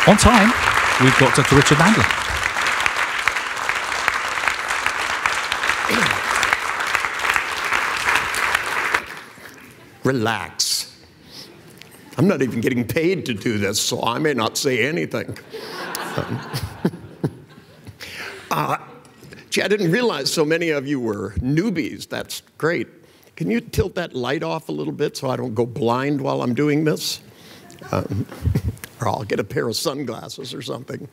On time, we've got Dr. Richard Bandler. Relax. I'm not even getting paid to do this, so I may not say anything. Gee, I didn't realize so many of you were newbies. That's great. Can you tilt that light off a little bit so I don't go blind while I'm doing this? Or I'll get a pair of sunglasses or something.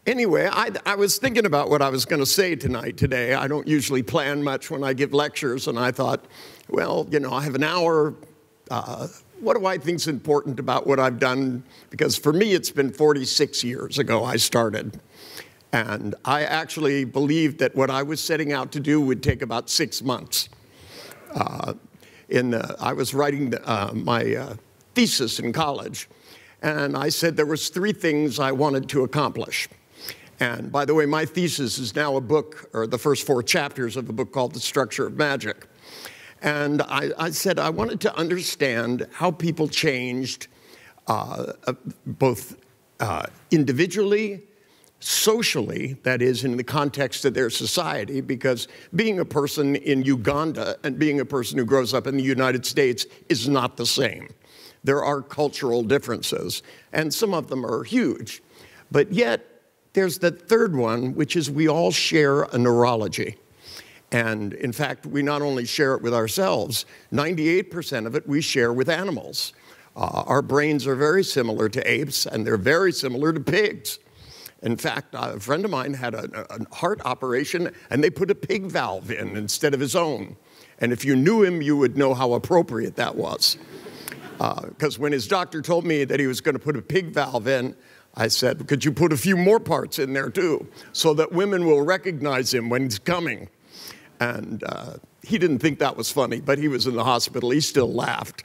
Anyway, I was thinking about what I was going to say today. I don't usually plan much when I give lectures, and I thought, well, you know, I have an hour. What do I think is important about what I've done? Because for me, it's been 46 years ago I started. And I actually believed that what I was setting out to do would take about 6 months. I was writing my thesis in college, and I said there was 3 things I wanted to accomplish. And by the way, my thesis is now a book, or the first 4 chapters of a book called The Structure of Magic. And I said I wanted to understand how people changed both individually, socially, that is, in the context of their society, because being a person in Uganda and being a person who grows up in the United States is not the same. There are cultural differences, and some of them are huge. But yet, there's the third one, which is we all share a neurology. And in fact, we not only share it with ourselves, 98% of it we share with animals. Our brains are very similar to apes, and they're very similar to pigs. In fact, a friend of mine had a heart operation, and they put a pig valve in instead of his own. And if you knew him, you would know how appropriate that was. Because when his doctor told me that he was going to put a pig valve in, I said, could you put a few more parts in there too, so that women will recognize him when he's coming? And he didn't think that was funny, but he was in the hospital. He still laughed.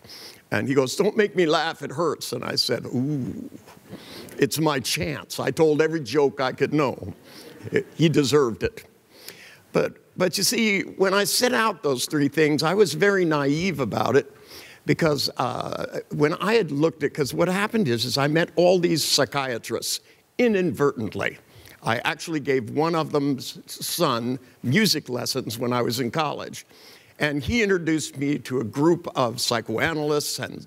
And he goes, don't make me laugh, it hurts. And I said, ooh, it's my chance. I told every joke I could know. He deserved it. But you see, when I set out those 3 things, I was very naive about it. Because when I had looked at, because what happened is I met all these psychiatrists inadvertently. I actually gave one of them's son music lessons when I was in college. And he introduced me to a group of psychoanalysts and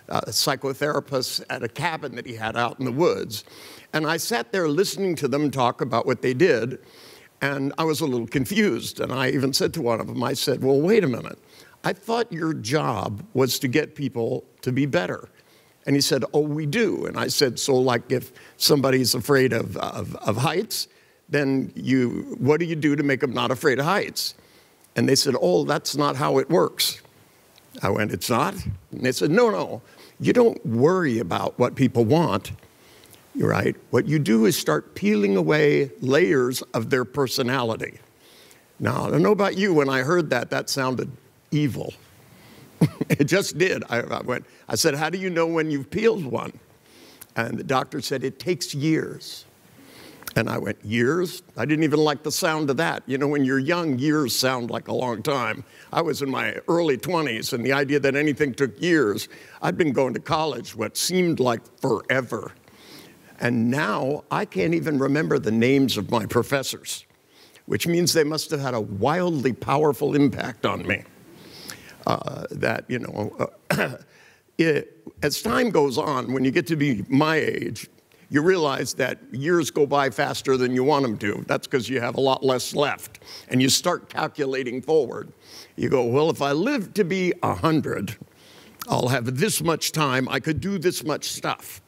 psychotherapists at a cabin that he had out in the woods. And I sat there listening to them talk about what they did, and I was a little confused. And I even said to one of them, I said, well, wait a minute. I thought your job was to get people to be better. And he said, oh, we do. And I said, so like if somebody's afraid of heights, then what do you do to make them not afraid of heights? And they said, oh, that's not how it works. I went, it's not? And they said, no, you don't worry about what people want, right? What you do is start peeling away layers of their personality. Now, I don't know about you, when I heard that, that sounded evil. It just did. I said, how do you know when you've peeled one? And the doctor said, it takes years. And I went, years? I didn't even like the sound of that. You know, when you're young, years sound like a long time. I was in my early 20s, and the idea that anything took years, I'd been going to college what seemed like forever. And now I can't even remember the names of my professors, which means they must have had a wildly powerful impact on me. As time goes on, when you get to be my age, you realize that years go by faster than you want them to. That's because you have a lot less left. And you start calculating forward. You go, well, if I live to be 100, I'll have this much time. I could do this much stuff.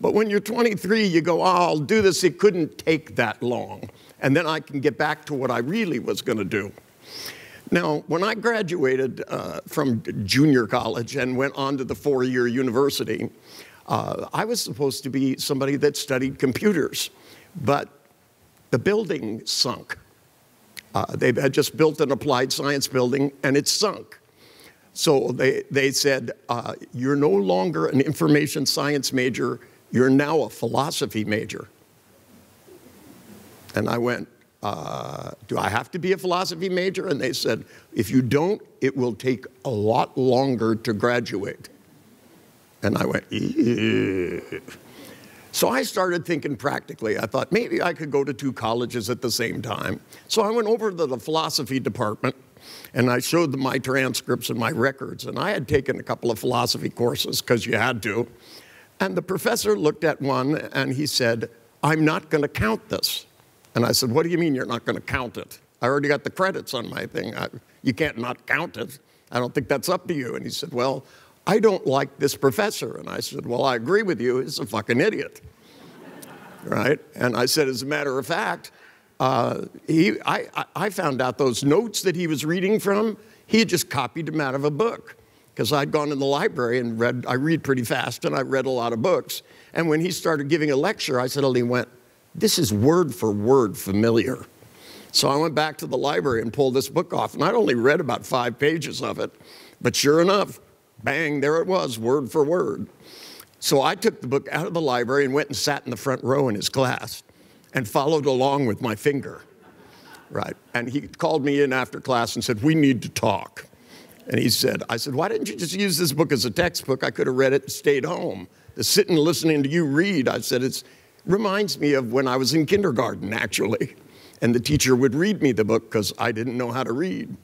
But when you're 23, you go, oh, I'll do this. It couldn't take that long. And then I can get back to what I really was going to do. Now, when I graduated from junior college and went on to the 4-year university, I was supposed to be somebody that studied computers, but the building sunk. They had just built an applied science building, and it sunk. So they said, you're no longer an information science major, you're now a philosophy major. And I went, do I have to be a philosophy major? And they said, if you don't, it will take a lot longer to graduate. And I went, ew. So I started thinking practically. I thought maybe I could go to 2 colleges at the same time. So I went over to the philosophy department, and I showed them my transcripts and my records. And I had taken a couple of philosophy courses, because you had to. And the professor looked at one, and he said, I'm not going to count this. And I said, what do you mean you're not going to count it? I already got the credits on my thing. You can't not count it. I don't think that's up to you. And he said, well, I don't like this professor. And I said, well, I agree with you. He's a fucking idiot. Right? And I said, as a matter of fact, I found out those notes that he was reading from, he had just copied them out of a book. Because I'd gone in the library and read, I read pretty fast, and I read a lot of books. And when he started giving a lecture, I suddenly went, this is word for word familiar. So I went back to the library and pulled this book off, and I'd only read about 5 pages of it. But sure enough, bang, there it was, word for word. So I took the book out of the library and went and sat in the front row in his class and followed along with my finger. Right? And he called me in after class and said, we need to talk. And he said, I said, why didn't you just use this book as a textbook? I could have read it and stayed home. The sitting and listening to you read, I said, it reminds me of when I was in kindergarten, actually. And the teacher would read me the book because I didn't know how to read.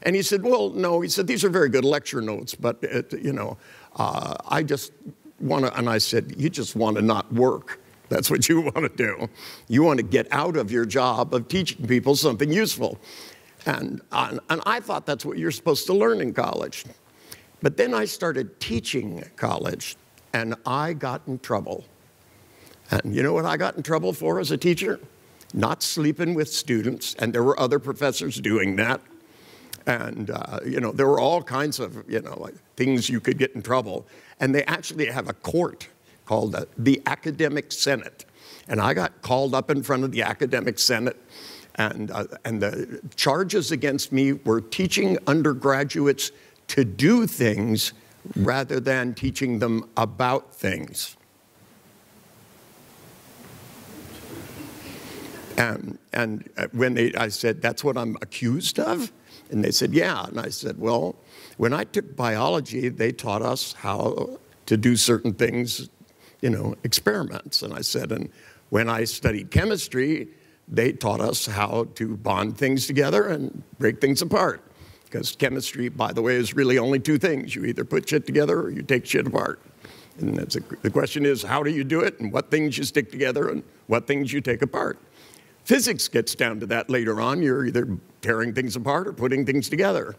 And he said, well, no, he said, these are very good lecture notes, but, I just want to, and I said, you just want to not work. That's what you want to do. You want to get out of your job of teaching people something useful. And I thought that's what you're supposed to learn in college. But then I started teaching at college, and I got in trouble. And you know what I got in trouble for as a teacher? Not sleeping with students, and there were other professors doing that. And, there were all kinds of, like things you could get in trouble. And they actually have a court called the Academic Senate. And I got called up in front of the Academic Senate. And the charges against me were teaching undergraduates to do things rather than teaching them about things. And when I said, that's what I'm accused of? And they said, yeah. And I said, well, when I took biology, they taught us how to do certain things, experiments. And I said, and when I studied chemistry, they taught us how to bond things together and break things apart. Because chemistry, by the way, is really only 2 things. You either put shit together or you take shit apart. And the question is, how do you do it, and what things you stick together and what things you take apart? Physics gets down to that later on. You're either tearing things apart or putting things together.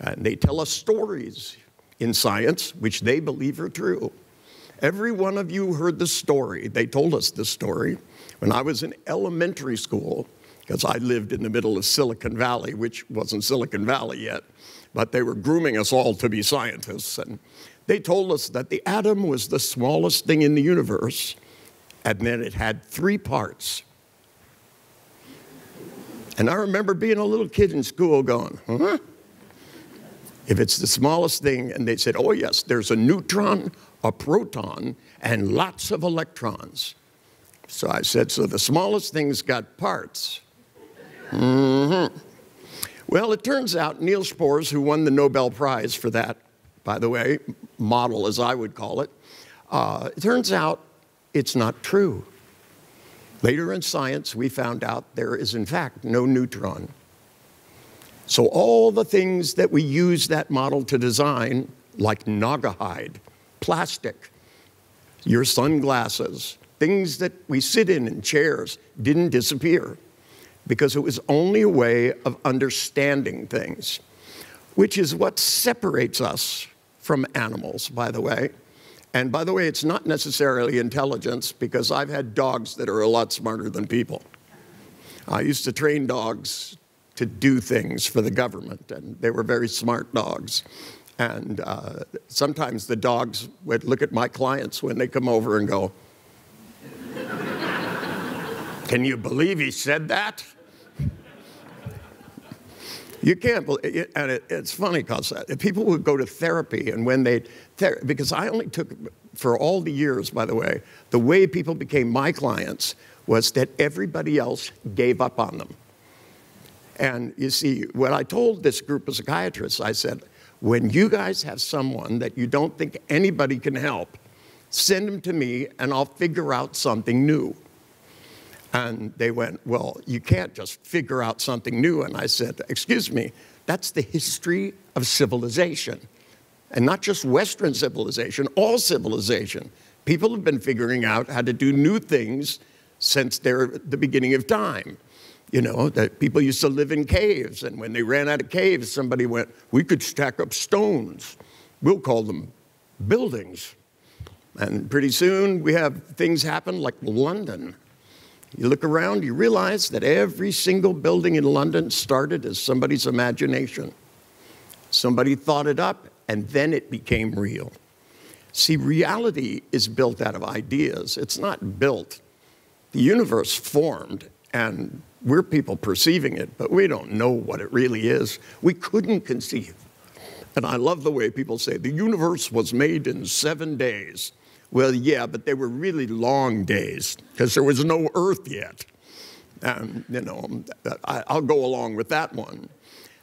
And they tell us stories in science, which they believe are true. Every one of you heard the story. They told us the story. When I was in elementary school, because I lived in the middle of Silicon Valley, which wasn't Silicon Valley yet, but they were grooming us all to be scientists. And they told us that the atom was the smallest thing in the universe, and then it had 3 parts. And I remember being a little kid in school going, huh? If it's the smallest thing, and they said, oh yes, there's a neutron, a proton, and lots of electrons. So I said, so the smallest thing's got parts. Mm-hmm. Well, it turns out Niels Bohr, who won the Nobel Prize for that, by the way, model as I would call it, it turns out it's not true. Later in science, we found out there is, in fact, no neutron. So all the things that we use that model to design, like Naugahyde, plastic, your sunglasses, things that we sit in chairs, didn't disappear because it was only a way of understanding things, which is what separates us from animals, by the way. And by the way, it's not necessarily intelligence, because I've had dogs that are a lot smarter than people. I used to train dogs to do things for the government, and they were very smart dogs. And sometimes the dogs would look at my clients when they come over and go, can you believe he said that? You can't believe it, and it's funny because people would go to therapy, and when because I only took, for all the years, by the way people became my clients was that everybody else gave up on them. And you see, when I told this group of psychiatrists, I said, when you guys have someone that you don't think anybody can help, send them to me and I'll figure out something new. And they went, well, you can't just figure out something new. And I said, excuse me, that's the history of civilization. And not just Western civilization, all civilization. People have been figuring out how to do new things since the beginning of time. You know, that people used to live in caves, and when they ran out of caves, somebody went, we could stack up stones. We'll call them buildings. And pretty soon we have things happen like London. You look around, you realize that every single building in London started as somebody's imagination. Somebody thought it up, and then it became real. See, reality is built out of ideas. It's not built. The universe formed, and we're people perceiving it, but we don't know what it really is. We couldn't conceive. And I love the way people say, the universe was made in 7 days. Well, yeah, but they were really long days, because there was no Earth yet. You know, I'll go along with that one.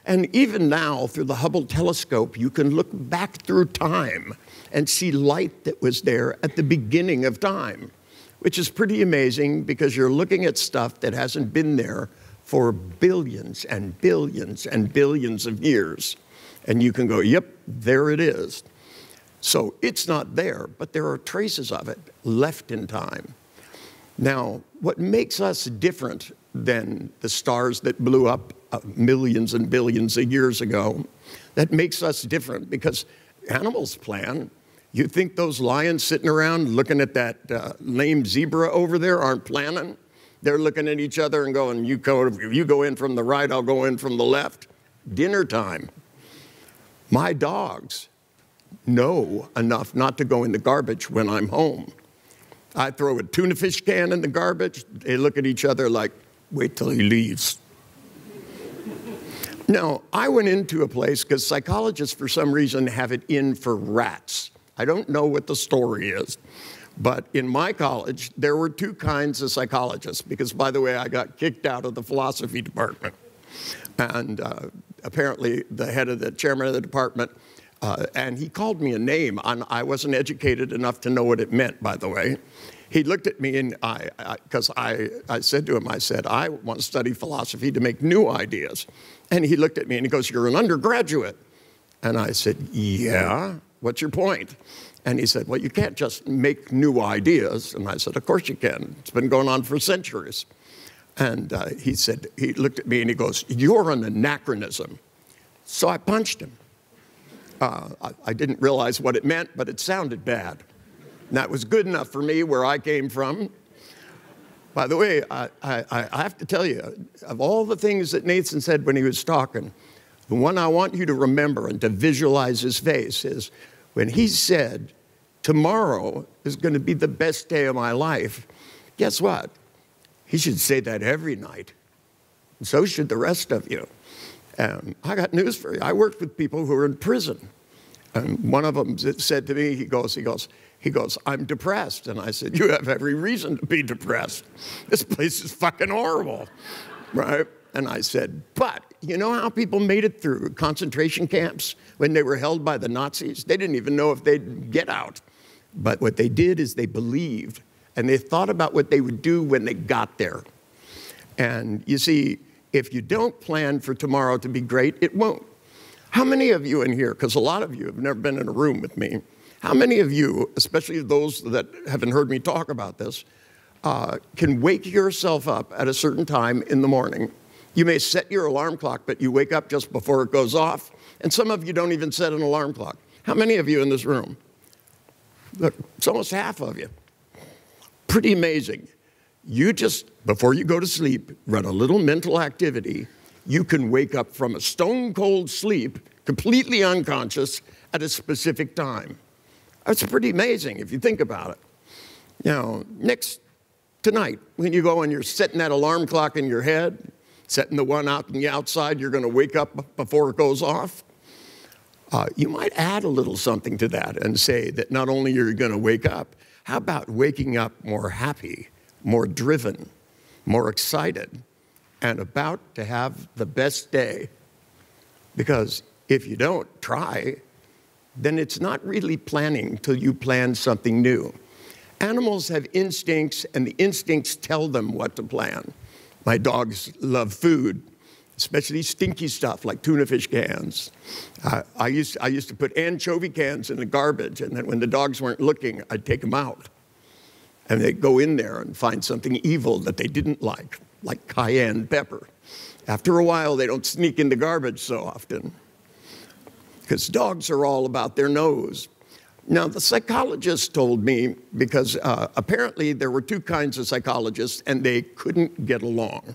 And even now, through the Hubble telescope, you can look back through time and see light that was there at the beginning of time, which is pretty amazing because you're looking at stuff that hasn't been there for billions and billions and billions of years. And you can go, yep, there it is. So it's not there, but there are traces of it left in time. Now, what makes us different than the stars that blew up millions and billions of years ago, that makes us different because animals plan. You think those lions sitting around looking at that lame zebra over there aren't planning? They're looking at each other and going, you go in from the right, I'll go in from the left. Dinner time. My dogs know enough not to go in the garbage when I'm home. I throw a tuna fish can in the garbage. They look at each other like, wait till he leaves. Now, I went into a place because psychologists, for some reason, have it in for rats. I don't know what the story is, but in my college, there were 2 kinds of psychologists because, by the way, I got kicked out of the philosophy department. And apparently, the chairman of the department, and he called me a name. I wasn't educated enough to know what it meant, by the way. He looked at me, and because I said to him, I said, I want to study philosophy to make new ideas. And he looked at me, and he goes, you're an undergraduate. And I said, yeah. What's your point? And he said, well, you can't just make new ideas. And I said, of course you can. It's been going on for centuries. And he looked at me and he goes, you're an anachronism. So I punched him. I didn't realize what it meant, but it sounded bad. And that was good enough for me where I came from. By the way, I have to tell you, of all the things that Nathan said when he was talking, the one I want you to remember and to visualize his face is when he said, tomorrow is going to be the best day of my life. Guess what? He should say that every night. And so should the rest of you. I got news for you. I worked with people who are in prison. And one of them said to me, he goes, I'm depressed. And I said, you have every reason to be depressed. This place is fucking horrible, right? And I said, but you know how people made it through concentration camps when they were held by the Nazis? They didn't even know if they'd get out. But what they did is they believed, and they thought about what they would do when they got there. And you see, if you don't plan for tomorrow to be great, it won't. How many of you in here, because a lot of you have never been in a room with me, how many of you, especially those that haven't heard me talk about this, can wake yourself up at a certain time in the morning? You may set your alarm clock, but you wake up just before it goes off. And some of you don't even set an alarm clock. How many of you in this room? Look, it's almost half of you. Pretty amazing. You just, before you go to sleep, run a little mental activity. You can wake up from a stone cold sleep, completely unconscious, at a specific time. That's pretty amazing if you think about it. You know, tonight, when you go and you're setting that alarm clock in your head, setting the one out on the outside, you're going to wake up before it goes off. You might add a little something to that and say that not only are you going to wake up, how about waking up more happy, more driven, more excited, and about to have the best day? Because if you don't try, then it's not really planning till you plan something new. Animals have instincts, and the instincts tell them what to plan. My dogs love food, especially stinky stuff like tuna fish cans. I used to put anchovy cans in the garbage, and then when the dogs weren't looking, I'd take them out. And they'd go in there and find something evil that they didn't like cayenne pepper. After a while, they don't sneak in the garbage so often, because dogs are all about their nose. Now, the psychologist told me, because apparently there were two kinds of psychologists, and they couldn't get along.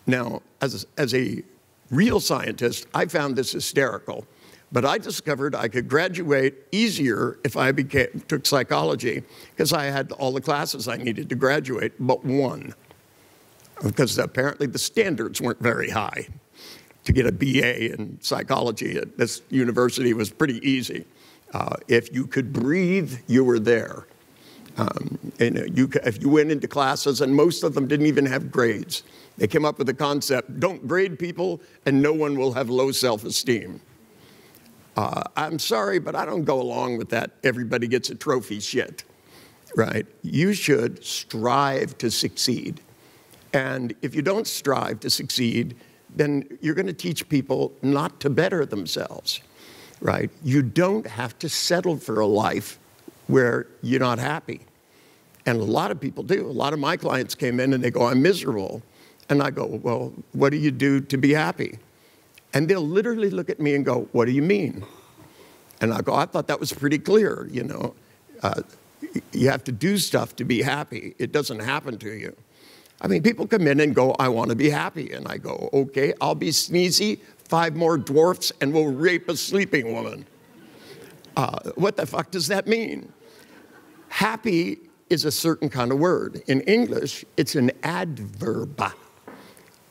Now, as a real scientist, I found this hysterical, but I discovered I could graduate easier if I took psychology, because I had all the classes I needed to graduate, but one, because apparently the standards weren't very high. To get a BA in psychology at this university was pretty easy. If you could breathe, you were there. If you went into classes, and most of them didn't even have grades, they came up with the concept, don't grade people and no one will have low self-esteem. I'm sorry, but I don't go along with that everybody gets a trophy shit, right? You should strive to succeed. And if you don't strive to succeed, then you're going to teach people not to better themselves, right? You don't have to settle for a life where you're not happy. And a lot of people do. A lot of my clients came in and they go, I'm miserable. And I go, well, what do you do to be happy? And they'll literally look at me and go, what do you mean? And I go, I thought that was pretty clear, you know. You have to do stuff to be happy. It doesn't happen to you. I mean, people come in and go, I want to be happy. And I go, okay, I'll be sneezy, 5 more dwarfs, and we'll rape a sleeping woman. What the fuck does that mean? Happy is a certain kind of word. In English, it's an adverb.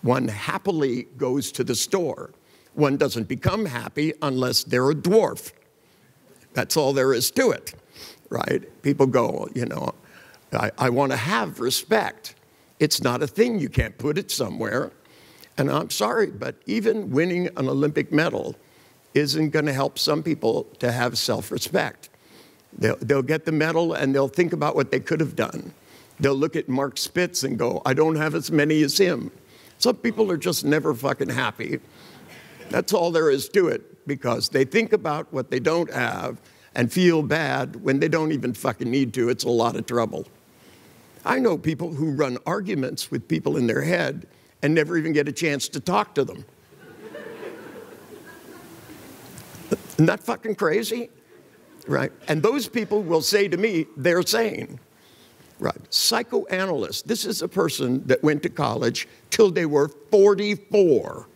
One happily goes to the store. One doesn't become happy unless they're a dwarf. That's all there is to it, right? People go, you know, I want to have respect. It's not a thing. You can't put it somewhere. And I'm sorry, but even winning an Olympic medal isn't going to help some people to have self-respect. They'll get the medal and they'll think about what they could have done. They'll look at Mark Spitz and go, I don't have as many as him. Some people are just never fucking happy. That's all there is to it, because they think about what they don't have and feel bad when they don't even fucking need to. It's a lot of trouble. I know people who run arguments with people in their head and never even get a chance to talk to them. Isn't that fucking crazy? Right? And those people will say to me, they're sane. Right? Psychoanalyst, this is a person that went to college till they were 44.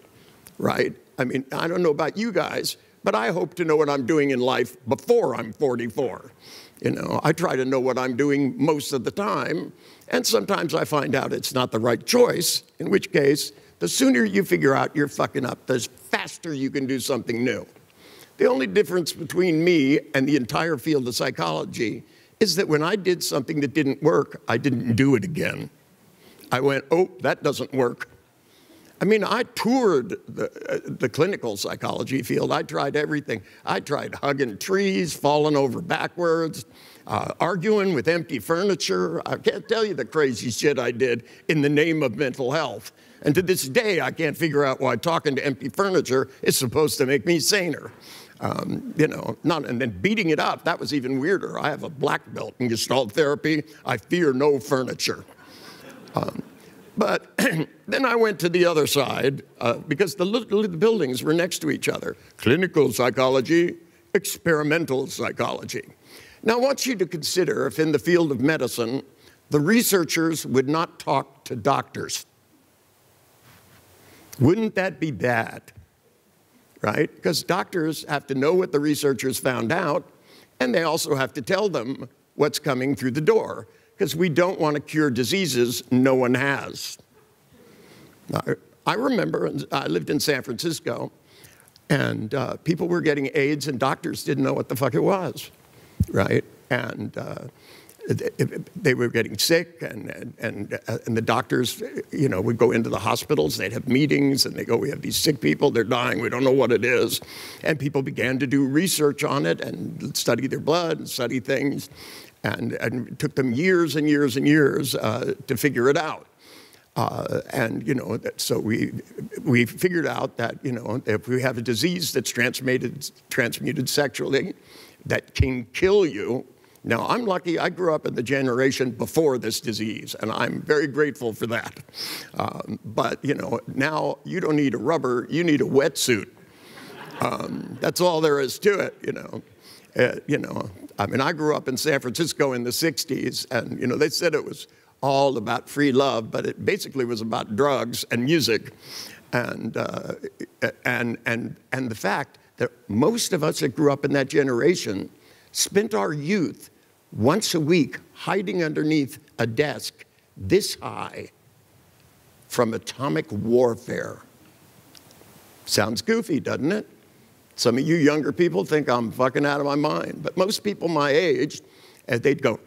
Right? I mean, I don't know about you guys, but I hope to know what I'm doing in life before I'm 44. You know, I try to know what I'm doing most of the time, and sometimes I find out it's not the right choice, in which case, the sooner you figure out you're fucking up, the faster you can do something new. The only difference between me and the entire field of psychology is that when I did something that didn't work, I didn't do it again. I went, oh, that doesn't work. I mean, I toured the clinical psychology field. I tried everything. I tried hugging trees, falling over backwards, arguing with empty furniture. I can't tell you the crazy shit I did in the name of mental health. And to this day, I can't figure out why talking to empty furniture is supposed to make me saner. You know, and then beating it up, that was even weirder. I have a black belt in Gestalt therapy. I fear no furniture. But then I went to the other side because the buildings were next to each other. Clinical psychology, experimental psychology. Now, I want you to consider if in the field of medicine, the researchers would not talk to doctors. Wouldn't that be bad? Right? Because doctors have to know what the researchers found out, and they also have to tell them what's coming through the door, because we don't want to cure diseases no one has. Now, I remember I lived in San Francisco, and people were getting AIDS, and doctors didn't know what the fuck it was, right? And they were getting sick, and the doctors, would go into the hospitals. They'd have meetings, and they go, "We have these sick people. They're dying. We don't know what it is." And people began to do research on it and study their blood and study things, and it took them years and years and years to figure it out. So we figured out that if we have a disease that's transmuted sexually, that can kill you. Now, I'm lucky I grew up in the generation before this disease, and I'm very grateful for that. But now you don't need a rubber, you need a wetsuit. That's all there is to it, I mean, I grew up in San Francisco in the 60s, and, they said it was all about free love, but it basically was about drugs and music. And the fact that most of us that grew up in that generation spent our youth once a week hiding underneath a desk this high from atomic warfare. Sounds goofy, doesn't it? Some of you younger people think I'm fucking out of my mind, but most people my age, they'd go,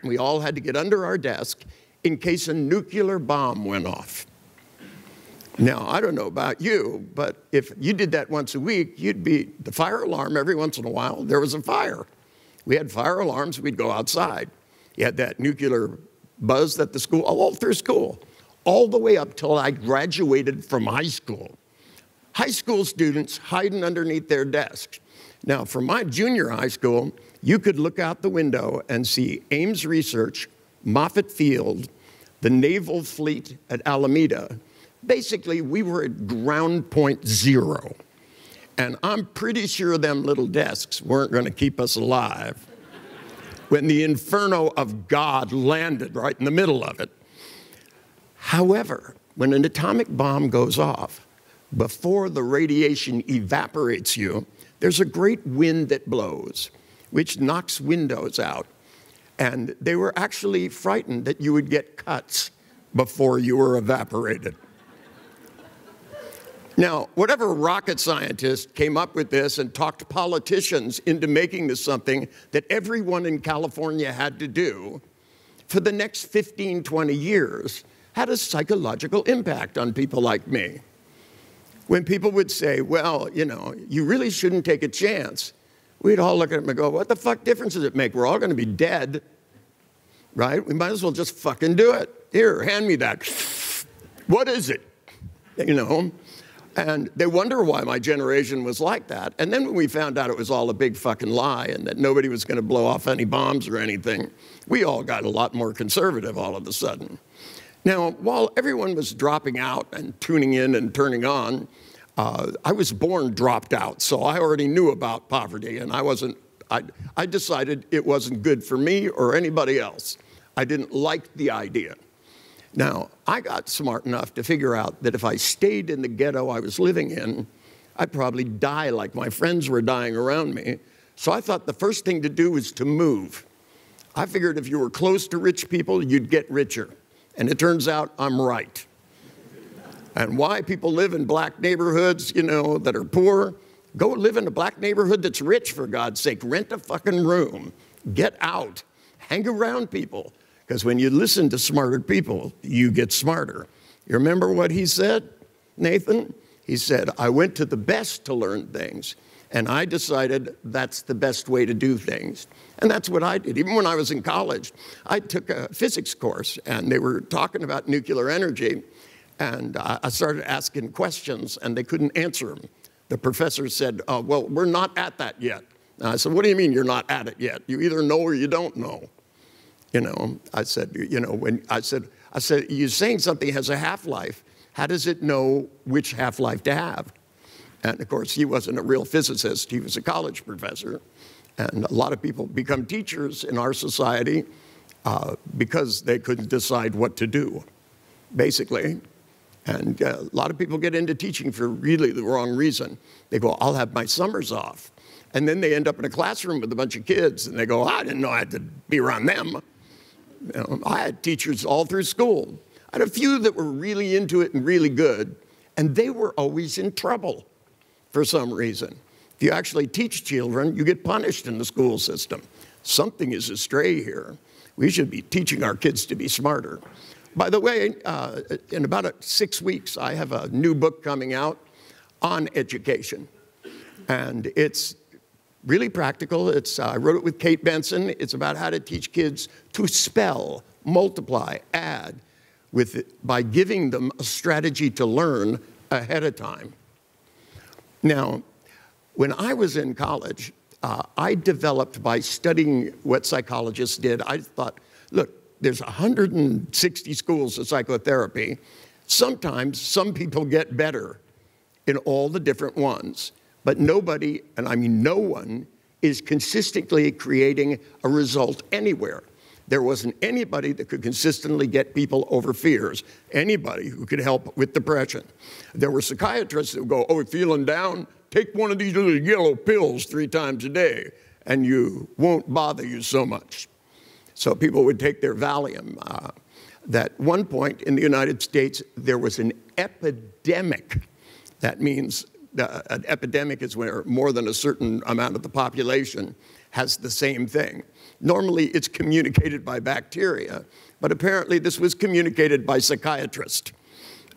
we all had to get under our desk in case a nuclear bomb went off. Now, I don't know about you, but if you did that once a week, you'd be the fire alarm every once in a while. There was a fire. We had fire alarms. We'd go outside. You had that nuclear buzz at the school, all through school, all the way up till I graduated from high school. High school students hiding underneath their desks. Now, from my junior high school, you could look out the window and see Ames Research, Moffett Field, the Naval Fleet at Alameda. Basically, we were at ground point zero. And I'm pretty sure them little desks weren't going to keep us alive when the inferno of God landed right in the middle of it. However, when an atomic bomb goes off, before the radiation evaporates you, there's a great wind that blows, which knocks windows out. And they were actually frightened that you would get cuts before you were evaporated. Now, whatever rocket scientist came up with this and talked politicians into making this something that everyone in California had to do for the next 15, 20 years had a psychological impact on people like me. When people would say, well, you really shouldn't take a chance, we'd all look at them and go, what the fuck difference does it make? We're all going to be dead, right? We might as well just fucking do it. Here, hand me that. What is it? And they wonder why my generation was like that. And then when we found out it was all a big fucking lie and that nobody was going to blow off any bombs or anything, we all got a lot more conservative all of a sudden. Now, while everyone was dropping out and tuning in and turning on, I was born dropped out, so I already knew about poverty, and I decided it wasn't good for me or anybody else. I didn't like the idea. Now, I got smart enough to figure out that if I stayed in the ghetto I was living in, I'd probably die like my friends were dying around me. So I thought the first thing to do was to move. I figured if you were close to rich people, you'd get richer. And it turns out I'm right. And why people live in black neighborhoods, that are poor, go live in a black neighborhood that's rich, for God's sake. Rent a fucking room. Get out. Hang around people. Because when you listen to smarter people, you get smarter. You remember what he said, Nathan? He said, I went to the best to learn things, and I decided that's the best way to do things. And that's what I did. Even when I was in college, I took a physics course, and they were talking about nuclear energy, and I started asking questions, and they couldn't answer them. The professor said, well, we're not at that yet. And I said, what do you mean you're not at it yet? You either know or you don't know. I said, you're saying something has a half-life. How does it know which half-life to have? And of course, he wasn't a real physicist. He was a college professor. And a lot of people become teachers in our society because they couldn't decide what to do, basically. And a lot of people get into teaching for really the wrong reason. They go, I'll have my summers off. And then they end up in a classroom with a bunch of kids, and they go, I didn't know I had to be around them. I had teachers all through school. I had a few that were really into it and really good, and they were always in trouble for some reason. If you actually teach children, you get punished in the school system. something is astray here. We should be teaching our kids to be smarter. By the way, in about 6 weeks, I have a new book coming out on education. And it's really practical. I wrote it with Kate Benson. It's about how to teach kids to spell, multiply, add, by giving them a strategy to learn ahead of time. Now, when I was in college, I developed, by studying what psychologists did, I thought, look, there's 160 schools of psychotherapy. Sometimes some people get better in all the different ones, but nobody, and I mean no one, is consistently creating a result anywhere. There wasn't anybody that could consistently get people over fears, anybody who could help with depression. There were psychiatrists that would go, oh, you're feeling down? Take one of these little yellow pills 3 times a day, and you won't bother you so much. So people would take their Valium. At one point in the United States, there was an epidemic. That means an epidemic is where more than a certain amount of the population has the same thing. Normally, it's communicated by bacteria, but apparently this was communicated by psychiatrists.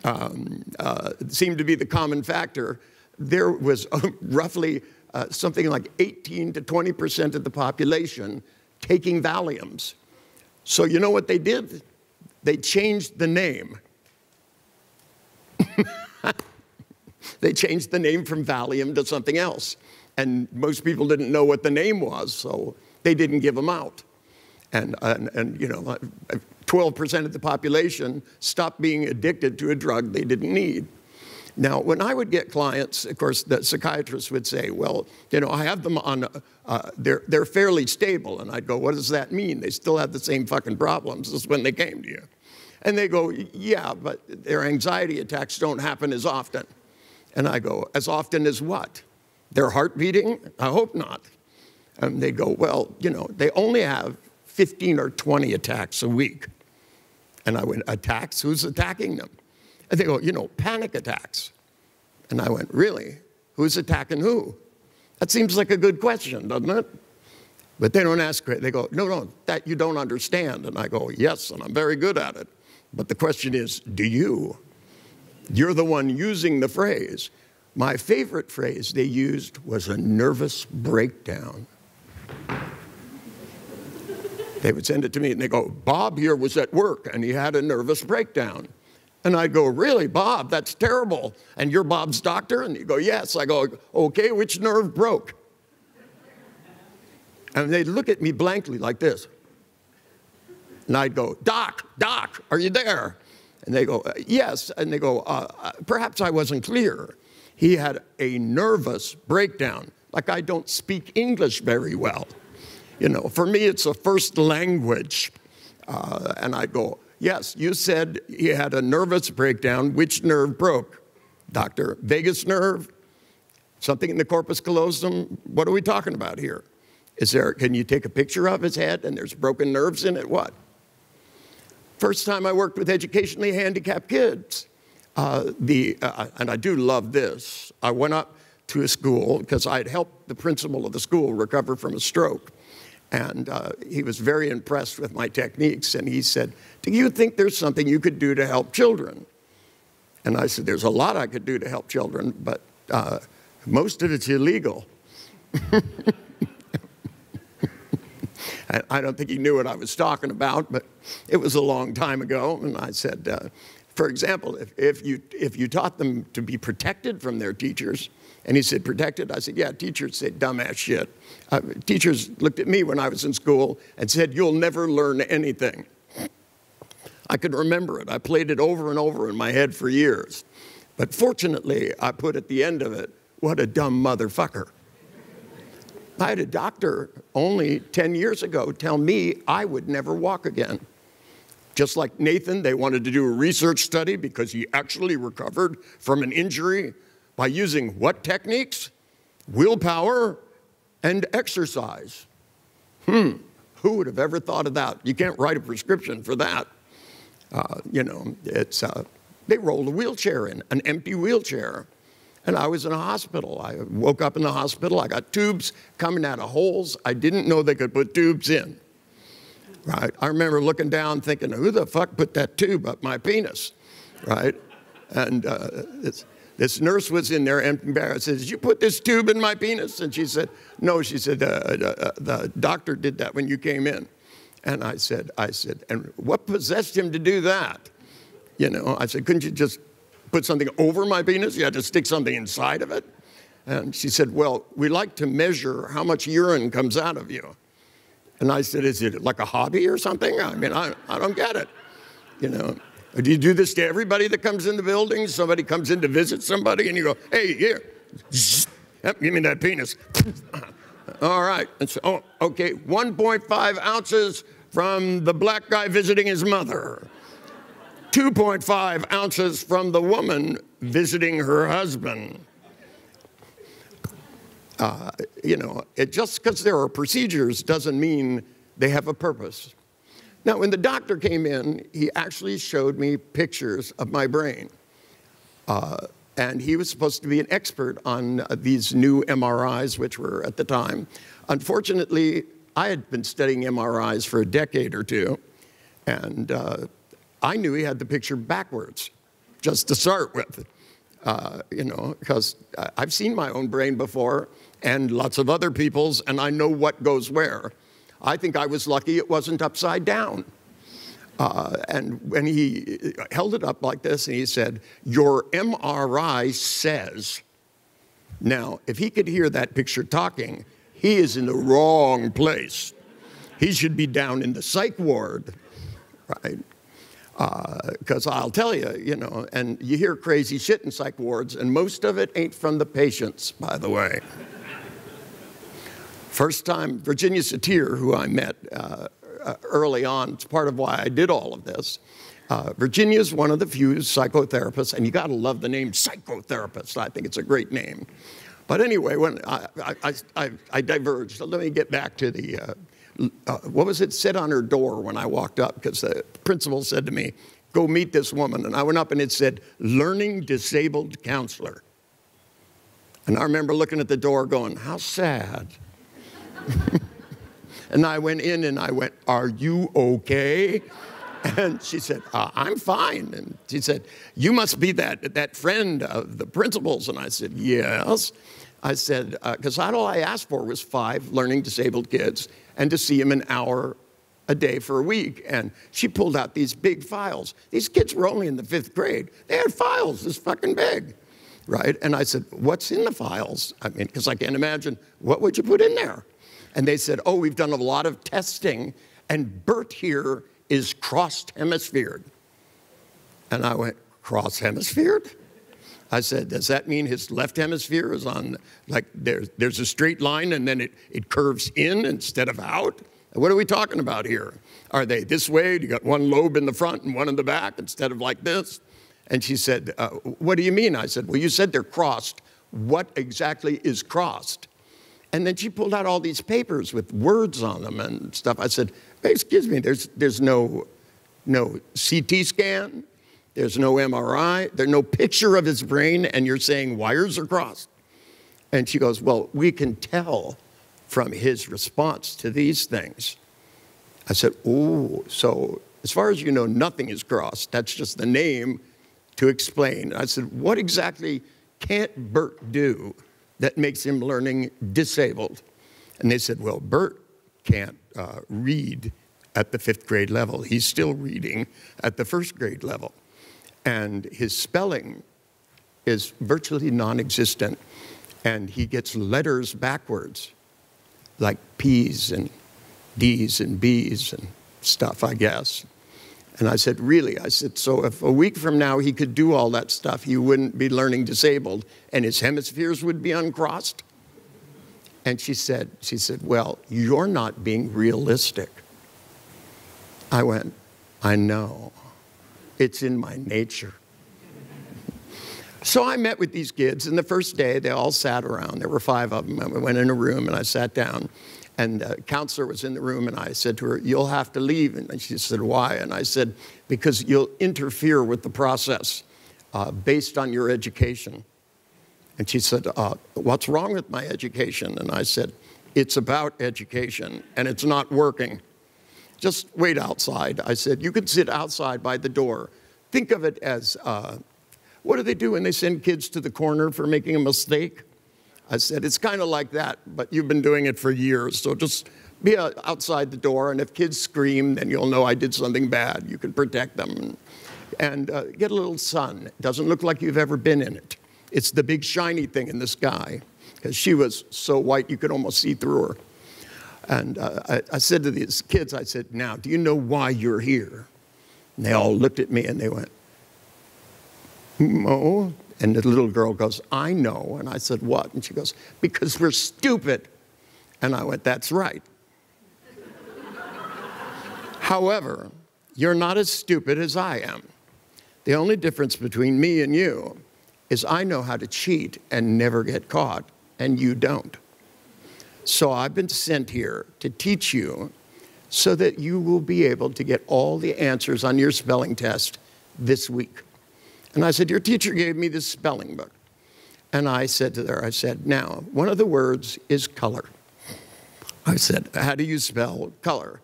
It seemed to be the common factor. There was roughly something like 18 to 20% of the population taking Valiums. So you know what they did? They changed the name. They changed the name from Valium to something else. And most people didn't know what the name was, so they didn't give them out. And you know, 12% of the population stopped being addicted to a drug they didn't need. Now, when I would get clients, of course, the psychiatrists would say, well, you know, I have them on, they're fairly stable. And I'd go, what does that mean? They still have the same fucking problems as when they came to you. And they go, yeah, but their anxiety attacks don't happen as often. And I go, as often as what? Their heart beating? I hope not. And they go, well, you know, they only have 15 or 20 attacks a week. And I went, attacks? Who's attacking them? And they go, you know, panic attacks. And I went, really? Who's attacking who? That seems like a good question, doesn't it? But they don't ask, they go, no, that you don't understand. And I go, yes, and I'm very good at it. But the question is, do you? You're the one using the phrase. My favorite phrase they used was a nervous breakdown. They would send it to me and they go, Bob here was at work and he had a nervous breakdown. And I'd go, really, Bob, that's terrible. And you're Bob's doctor? And you go, yes. I go, okay, which nerve broke? And they'd look at me blankly like this. And I'd go, Doc, are you there? And they go, yes. And they go, perhaps I wasn't clear. He had a nervous breakdown, like I don't speak English very well. You know, for me, it's a first language. And I'd go, yes, you said he had a nervous breakdown. Which nerve broke? Doctor, vagus nerve? Something in the corpus callosum? What are we talking about here? Can you take a picture of his head and there's broken nerves in it? What? First time I worked with educationally handicapped kids. And I do love this. I went up to a school because I'd helped the principal of the school recover from a stroke. And he was very impressed with my techniques. And he said, do you think there's something you could do to help children? And I said, there's a lot I could do to help children, but most of it's illegal. I don't think he knew what I was talking about, but it was a long time ago. And I said, for example, if you taught them to be protected from their teachers, and he said, protected? I said, yeah, teachers say dumbass shit. Teachers looked at me when I was in school and said, you'll never learn anything. I could remember it. I played it over and over in my head for years. But fortunately, I put at the end of it, what a dumb motherfucker. I had a doctor only 10 years ago tell me I would never walk again. Just like Nathan, they wanted to do a research study because he actually recovered from an injury by using what techniques? Willpower and exercise. Who would have ever thought of that? You can't write a prescription for that. You know, they rolled a wheelchair in, an empty wheelchair. And I was in a hospital. I woke up in the hospital. I got tubes coming out of holes I didn't know they could put tubes in. Right? I remember looking down thinking, who the fuck put that tube up my penis? Right? And this nurse was in there and embarrassed. Said, did you put this tube in my penis? And she said, no. She said, the doctor did that when you came in. And I said, and what possessed him to do that? You know, I said, couldn't you just put something over my penis? You had to stick something inside of it? And she said, well, we like to measure how much urine comes out of you. And I said, is it like a hobby or something? I mean, I don't get it. You know, do you do this to everybody that comes in the building? Somebody comes in to visit somebody and you go, hey, here, give me that penis. All right. And so, oh, okay, 1.5 ounces from the black guy visiting his mother. 2.5 ounces from the woman visiting her husband. You know, just because there are procedures doesn't mean they have a purpose. Now, when the doctor came in, he actually showed me pictures of my brain. And he was supposed to be an expert on these new MRIs, which were at the time. Unfortunately, I had been studying MRIs for a decade or two, and I knew he had the picture backwards, just to start with. You know, because I've seen my own brain before and lots of other people's, and I know what goes where. I think I was lucky it wasn't upside down. And when he held it up like this, and he said, your MRI says. Now, if he could hear that picture talking, he is in the wrong place. He should be down in the psych ward, right? Because I'll tell you, you know, and you hear crazy shit in psych wards, and most of it ain't from the patients, by the way. First time, Virginia Satir, who I met early on, it's part of why I did all of this. Virginia's one of the few psychotherapists, and you got to love the name psychotherapist. I think it's a great name. But anyway, when I diverged, so let me get back to the what was it said on her door when I walked up? Because the principal said to me, go meet this woman. And I went up and it said, learning disabled counselor. And I remember looking at the door going, how sad. And I went in and I went, are you okay? And she said, I'm fine. And she said, you must be that friend of the principal's. And I said, yes. I said, because all I asked for was 5 learning disabled kids and to see them an hour a day for a week. And she pulled out these big files. These kids were only in the 5th grade. They had files this fucking big, right? And I said, what's in the files? I mean, because I can't imagine, what would you put in there? And they said, oh, we've done a lot of testing, and Bert here is cross-hemisphered. And I went, cross-hemisphered? I said, does that mean his left hemisphere is on, like, there's a straight line and then it curves in instead of out? What are we talking about here? Are they this way? You got one lobe in the front and one in the back instead of like this? And she said, what do you mean? I said, well, you said they're crossed. What exactly is crossed? And then she pulled out all these papers with words on them and stuff. I said, excuse me, there's no CT scan. There's no MRI. There's no picture of his brain, and you're saying wires are crossed. And she goes, well, we can tell from his response to these things. I said, oh, so as far as you know, nothing is crossed. That's just the name to explain. I said, what exactly can't Bert do that makes him learning disabled? And they said, well, Bert can't read at the 5th grade level. He's still reading at the 1st grade level. And his spelling is virtually non-existent. And he gets letters backwards, like P's and D's and B's and stuff, I guess. And I said, really? I said, so if a week from now he could do all that stuff, he wouldn't be learning disabled and his hemispheres would be uncrossed? And she said, well, you're not being realistic. I went, I know. It's in my nature. So I met with these kids, and the first day they all sat around. There were 5 of them. I went in a room and I sat down, and the counselor was in the room, and I said to her, you'll have to leave. And she said, why? And I said, because you'll interfere with the process based on your education. And she said, what's wrong with my education? And I said, it's about education, and it's not working. Just wait outside. I said, you could sit outside by the door. Think of it as, what do they do when they send kids to the corner for making a mistake? I said, it's kind of like that, but you've been doing it for years, so just be outside the door, and if kids scream, then you'll know I did something bad. You can protect them. And get a little sun. It doesn't look like you've ever been in it. It's the big shiny thing in the sky, because she was so white you could almost see through her. And I said to these kids, I said, now, do you know why you're here? And they all looked at me and they went, no. And the little girl goes, I know. And I said, what? And she goes, because we're stupid. And I went, that's right. However, you're not as stupid as I am. The only difference between me and you is I know how to cheat and never get caught, and you don't. So I've been sent here to teach you so that you will be able to get all the answers on your spelling test this week. And I said, your teacher gave me this spelling book. And I said to her, I said, now, one of the words is color. I said, how do you spell color?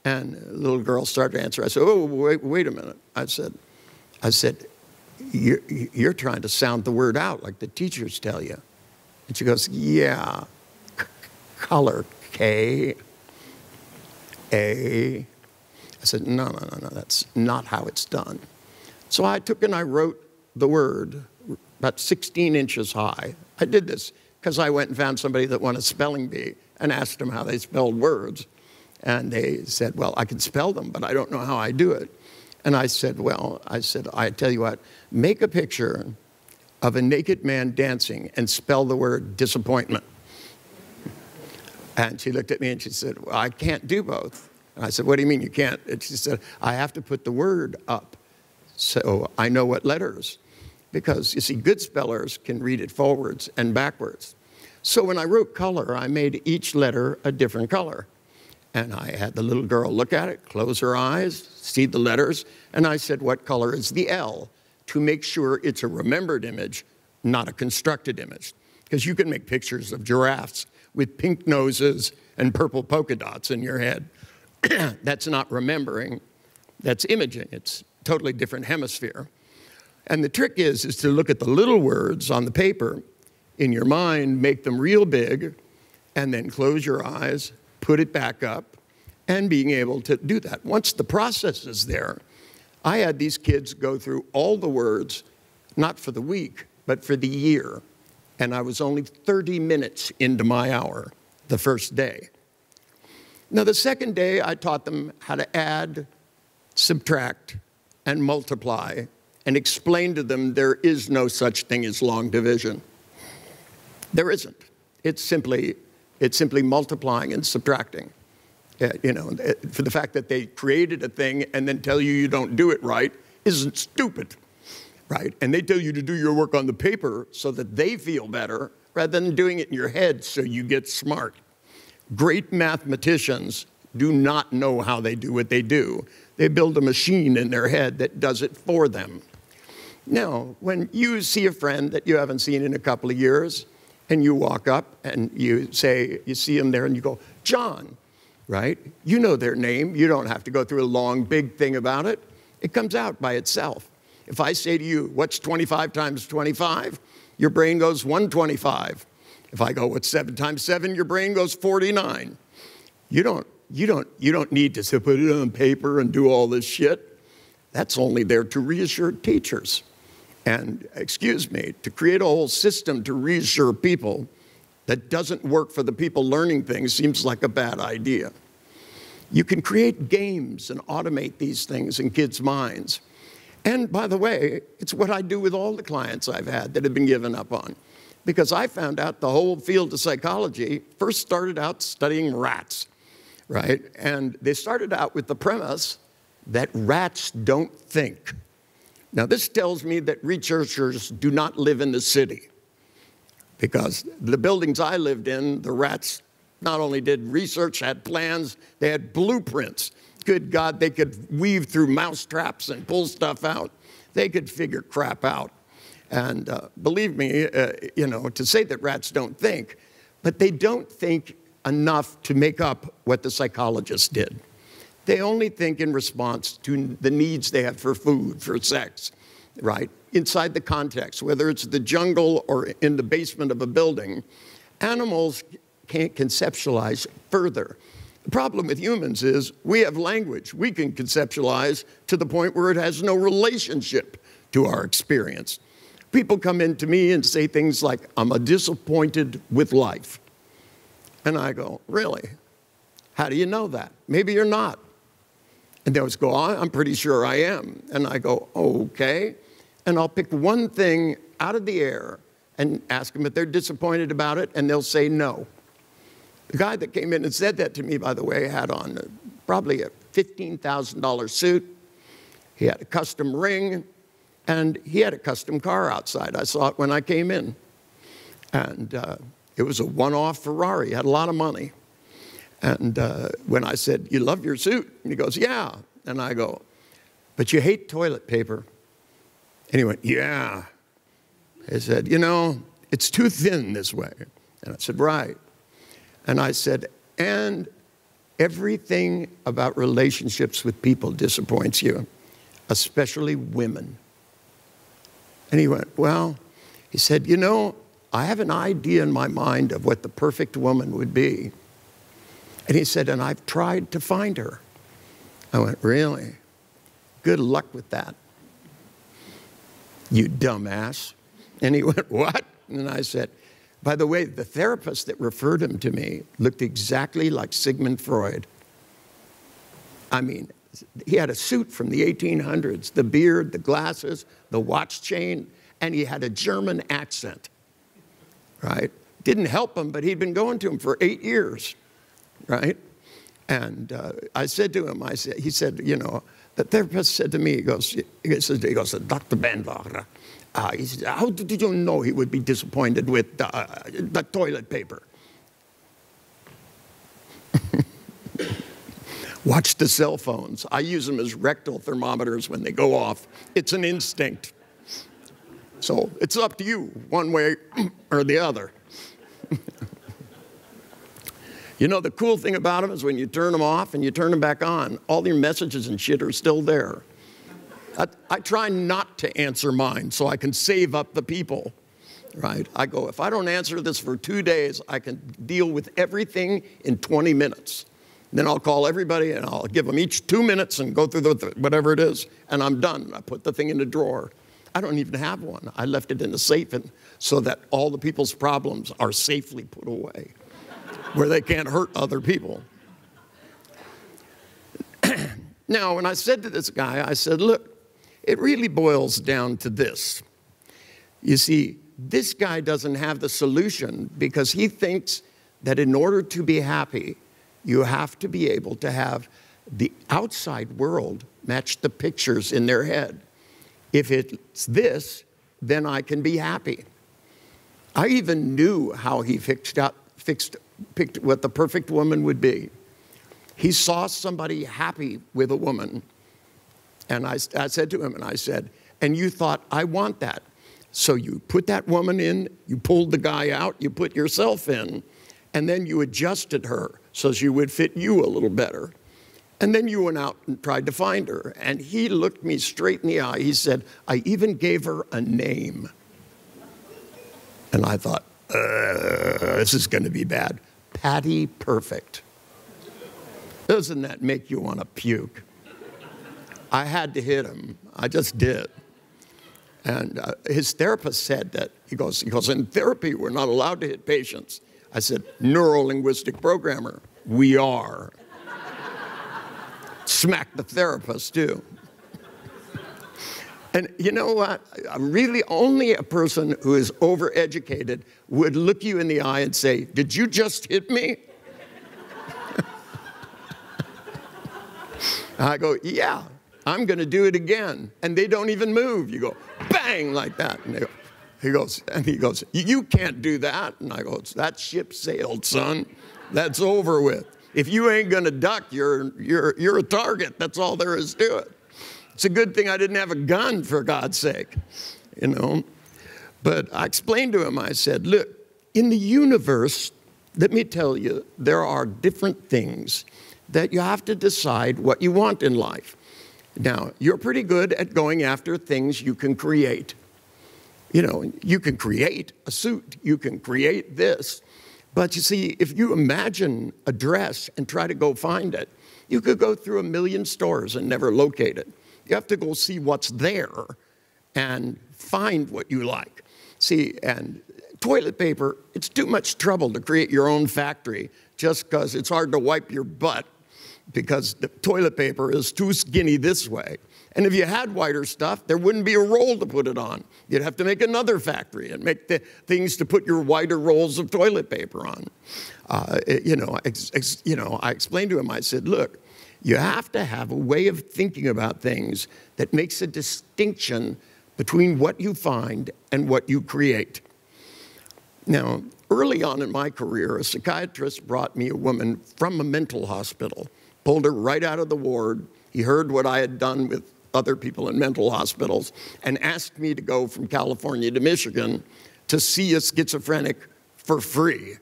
And the little girl started to answer. I said, oh, wait a minute. I said, you're trying to sound the word out like the teachers tell you. And she goes, yeah, color, K-A. I said, no, that's not how it's done. So I took and I wrote the word about 16 inches high. I did this because I went and found somebody that won a spelling bee and asked them how they spelled words. And they said, well, I can spell them, but I don't know how I do it. And I said, well, I tell you what, make a picture of a naked man dancing and spell the word disappointment. And she looked at me and she said, well, I can't do both. And I said, what do you mean you can't? And she said, I have to put the word up so I know what letters. Because, you see, good spellers can read it forwards and backwards. So when I wrote color, I made each letter a different color. And I had the little girl look at it, close her eyes, see the letters, and I said, what color is the L? To make sure it's a remembered image, not a constructed image. Because you can make pictures of giraffes with pink noses and purple polka dots in your head. That's not remembering, that's imaging. It's a totally different hemisphere. And the trick is to look at the little words on the paper in your mind, make them real big, and then close your eyes, put it back up, and being able to do that. Once the process is there, I had these kids go through all the words, not for the week, but for the year. And I was only 30 minutes into my hour the first day. Now, the second day, I taught them how to add, subtract, and multiply, and explain to them there is no such thing as long division. There isn't. It's simply multiplying and subtracting. You know, for the fact that they created a thing and then tell you you don't do it right isn't stupid, right? And they tell you to do your work on the paper so that they feel better rather than doing it in your head so you get smart. Great mathematicians do not know how they do what they do. They build a machine in their head that does it for them. Now, when you see a friend that you haven't seen in a couple of years, and you walk up and you see them there and you go, John, right? You know their name. You don't have to go through a long, big thing about it. It comes out by itself. If I say to you, what's 25 times 25? Your brain goes 125. If I go, what's 7 times 7? Your brain goes 49. You don't need to put it on paper and do all this shit. That's only there to reassure teachers. And, excuse me, to create a whole system to reassure people that doesn't work for the people learning things seems like a bad idea. You can create games and automate these things in kids' minds. And, by the way, it's what I do with all the clients I've had that have been given up on. Because I found out the whole field of psychology first started out studying rats, right? And they started out with the premise that rats don't think. Now, this tells me that researchers do not live in the city, because the buildings I lived in, the rats not only did research, had plans, they had blueprints. Good God, they could weave through mouse traps and pull stuff out. They could figure crap out. And believe me, to say that rats don't think, but they don't think enough to make up what the psychologists did. They only think in response to the needs they have for food, for sex, right? Inside the context, whether it's the jungle or in the basement of a building, animals can't conceptualize further. The problem with humans is we have language. We can conceptualize to the point where it has no relationship to our experience. People come in to me and say things like, I'm disappointed with life. And I go, really? How do you know that? Maybe you're not. And they always go, I'm pretty sure I am. And I go, okay. And I'll pick one thing out of the air and ask them if they're disappointed about it, and they'll say no. The guy that came in and said that to me, by the way, had on probably a $15,000 suit. He had a custom ring, and he had a custom car outside. I saw it when I came in. And it was a one-off Ferrari. He had a lot of money. And when I said, you love your suit? And he goes, yeah. And I go, but you hate toilet paper. And he went, yeah. He said, it's too thin this way. And I said, right. And I said, and everything about relationships with people disappoints you, especially women. And he went, well, he said, I have an idea in my mind of what the perfect woman would be. And he said, and I've tried to find her. I went, really? Good luck with that, you dumbass. And he went, what? And I said, by the way, the therapist that referred him to me looked exactly like Sigmund Freud. I mean, he had a suit from the 1800s, the beard, the glasses, the watch chain, and he had a German accent, right? Didn't help him, but he'd been going to him for 8 years, right? And I said to him, he said, the therapist said to me, he goes, Dr. Bandler, he said, how did you know he would be disappointed with the toilet paper? Watch the cell phones. I use them as rectal thermometers when they go off. It's an instinct. So it's up to you, one way or the other. The cool thing about them is when you turn them off and you turn them back on, all your messages and shit are still there. I try not to answer mine so I can save up the people, right? I go, if I don't answer this for 2 days, I can deal with everything in 20 minutes. Then I'll call everybody and I'll give them each 2 minutes and go through whatever it is, and I'm done. I put the thing in the drawer. I don't even have one. I left it in the safe so that all the people's problems are safely put away where they can't hurt other people. Now, when I said to this guy, I said, look, it really boils down to this. You see, this guy doesn't have the solution because he thinks that in order to be happy, you have to be able to have the outside world match the pictures in their head. If it's this, then I can be happy. I even knew how he picked what the perfect woman would be. He saw somebody happy with a woman. And I said to him, and you thought, I want that. So you put that woman in, you pulled the guy out, you put yourself in, and then you adjusted her so she would fit you a little better. And then you went out and tried to find her. And he looked me straight in the eye. He said, I even gave her a name. And I thought, this is going to be bad. Patty Perfect. Doesn't that make you want to puke? I had to hit him. I just did. And his therapist said that, he goes, in therapy, we're not allowed to hit patients. I said, neuro-linguistic programmer, we are. Smack the therapist, too. And you know what? Really, only a person who is overeducated would look you in the eye and say, did you just hit me? I go, yeah, I'm going to do it again. And they don't even move. You go, bang, like that. And he goes, you can't do that. And I go, that ship sailed, son. That's over with. If you ain't going to duck, you're a target. That's all there is to it. It's a good thing I didn't have a gun, for God's sake, But I explained to him, I said, look, in the universe, let me tell you, there are different things that you have to decide what you want in life. Now, you're pretty good at going after things you can create. You know, you can create a suit, you can create this. But you see, if you imagine a dress and try to go find it, you could go through 1,000,000 stores and never locate it. You have to go see what's there and find what you like. See, and toilet paper, it's too much trouble to create your own factory just because it's hard to wipe your butt because the toilet paper is too skinny this way. And if you had whiter stuff, there wouldn't be a roll to put it on. You'd have to make another factory and make the things to put your whiter rolls of toilet paper on. I explained to him, I said, look, you have to have a way of thinking about things that makes a distinction between what you find and what you create. Now, early on in my career, a psychiatrist brought me a woman from a mental hospital, pulled her right out of the ward. He heard what I had done with other people in mental hospitals and asked me to go from California to Michigan to see a schizophrenic for free.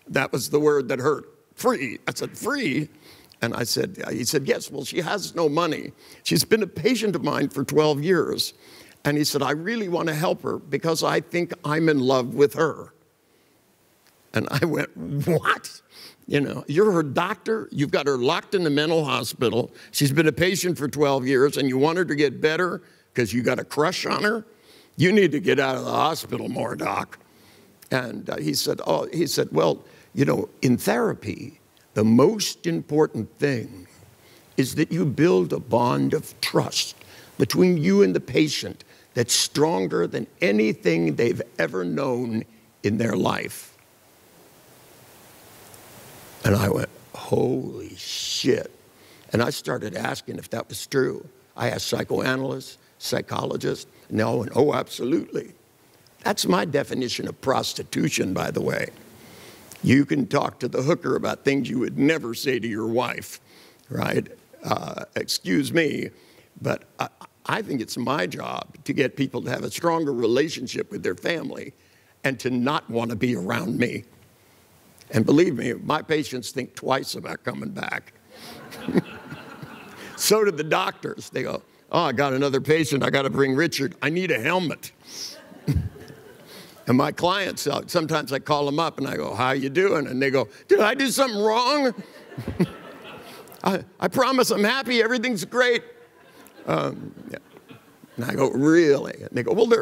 That was the word that hurt, free. I said, free? And he said, yes, well, she has no money. She's been a patient of mine for 12 years. And he said, I really want to help her because I think I'm in love with her. And I went, what? You know, you're her doctor, you've got her locked in the mental hospital, she's been a patient for 12 years, and you want her to get better because you got a crush on her? You need to get out of the hospital more, doc. And he said, well, you know, in therapy, the most important thing is that you build a bond of trust between you and the patient that's stronger than anything they've ever known in their life. And I went, holy shit. And I started asking if that was true. I asked psychoanalysts, psychologists, and they all went, oh, absolutely. That's my definition of prostitution, by the way. You can talk to the hooker about things you would never say to your wife, right? Excuse me, but I think it's my job to get people to have a stronger relationship with their family and to not want to be around me. And believe me, my patients think twice about coming back. So do the doctors. They go, oh, I got another patient. I got to bring Richard. I need a helmet. And my clients, sometimes I call them up and I go, how you doing? And they go, did I do something wrong? I promise I'm happy. Everything's great. Yeah. And I go, really? And they go, well,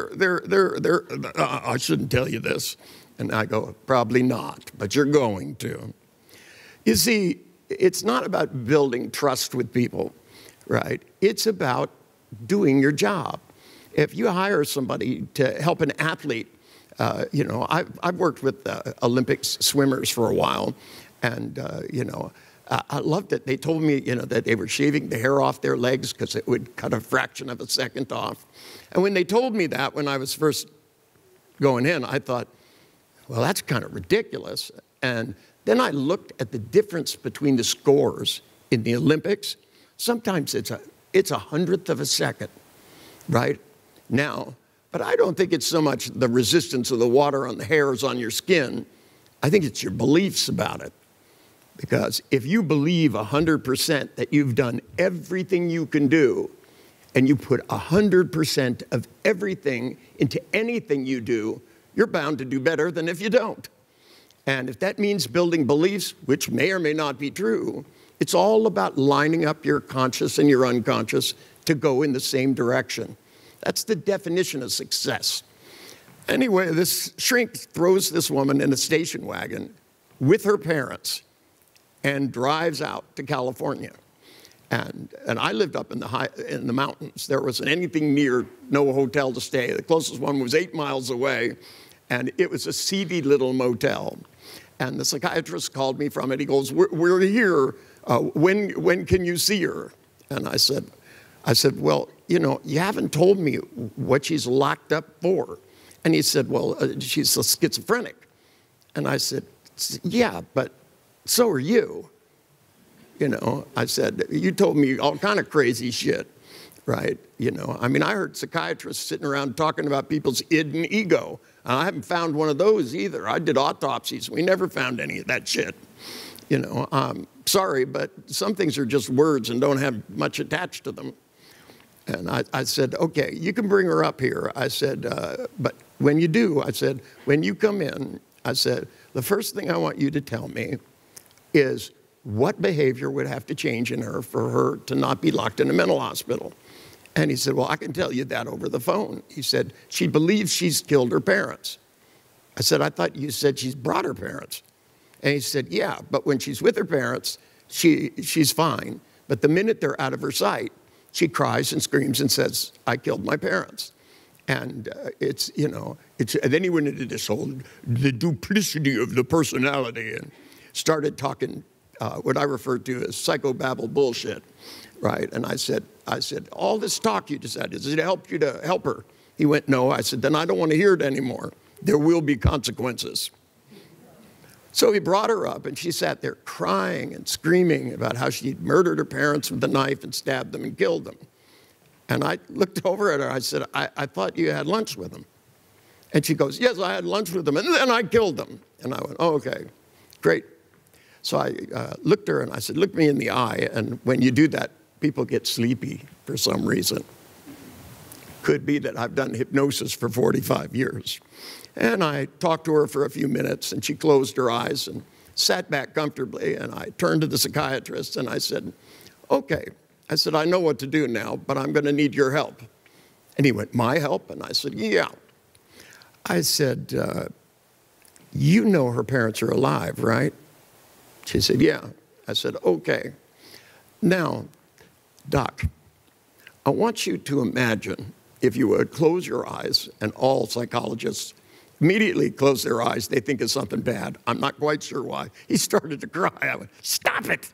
I shouldn't tell you this. And I go, probably not, but you're going to. You see, it's not about building trust with people, right? It's about doing your job. If you hire somebody to help an athlete, you know, I've worked with Olympics swimmers for a while, and, you know, I loved it. They told me, you know, that they were shaving the hair off their legs because it would cut a fraction of a second off. And when they told me that when I was first going in, I thought, well, that's kind of ridiculous. And then I looked at the difference between the scores in the Olympics. Sometimes it's a 100th of a second, right? Now, but I don't think it's so much the resistance of the water on the hairs on your skin. I think it's your beliefs about it. Because if you believe 100% that you've done everything you can do, and you put 100% of everything into anything you do, you're bound to do better than if you don't. And if that means building beliefs, which may or may not be true, it's all about lining up your conscious and your unconscious to go in the same direction. That's the definition of success. Anyway, this shrink throws this woman in a station wagon with her parents and drives out to California. And I lived up in the mountains. There wasn't anything near, no hotel to stay. The closest one was 8 miles away, and it was a seedy little motel. And the psychiatrist called me from it. He goes, we're here. When can you see her? And I said, well, you know, you haven't told me what she's locked up for. And he said, well, she's a schizophrenic. And I said, yeah, but so are you. You know, I said, you told me all kind of crazy shit. right? You know, I mean, I heard psychiatrists sitting around talking about people's id and ego. And I haven't found one of those either. I did autopsies. We never found any of that shit. You know, sorry, but some things are just words and don't have much attached to them. And I said, okay, you can bring her up here. I said, but when you do, I said, when you come in, I said, the first thing I want you to tell me is what behavior would have to change in her for her to not be locked in a mental hospital. And he said, well, I can tell you that over the phone. He said, she believes she's killed her parents. I said, I thought you said she's brought her parents. And he said, yeah, but when she's with her parents, she's fine. But the minute they're out of her sight, she cries and screams and says, I killed my parents. And it's, you know, and then he went into this whole, the duplicity of the personality and started talking what I refer to as psychobabble bullshit, right? And I said, all this talk you just had, does it help you to help her? He went, no. I said, then I don't want to hear it anymore. There will be consequences. So he brought her up, and she sat there crying and screaming about how she'd murdered her parents with a knife and stabbed them and killed them. And I looked over at her. I said, I thought you had lunch with them. And she goes, yes, I had lunch with them, and then I killed them. And I went, oh, okay, great. So I looked at her, and I said, look me in the eye. And when you do that, people get sleepy for some reason. Could be that I've done hypnosis for 45 years. And I talked to her for a few minutes, and she closed her eyes and sat back comfortably. And I turned to the psychiatrist, and I said, okay. I said, I know what to do now, but I'm going to need your help. And he went, my help? And I said, yeah. I said, you know her parents are alive, right? She said, yeah. I said, okay. Now, Doc, I want you to imagine, if you would, close your eyes, and all psychologists immediately close their eyes. They think it's something bad. I'm not quite sure why. He started to cry. I went, stop it.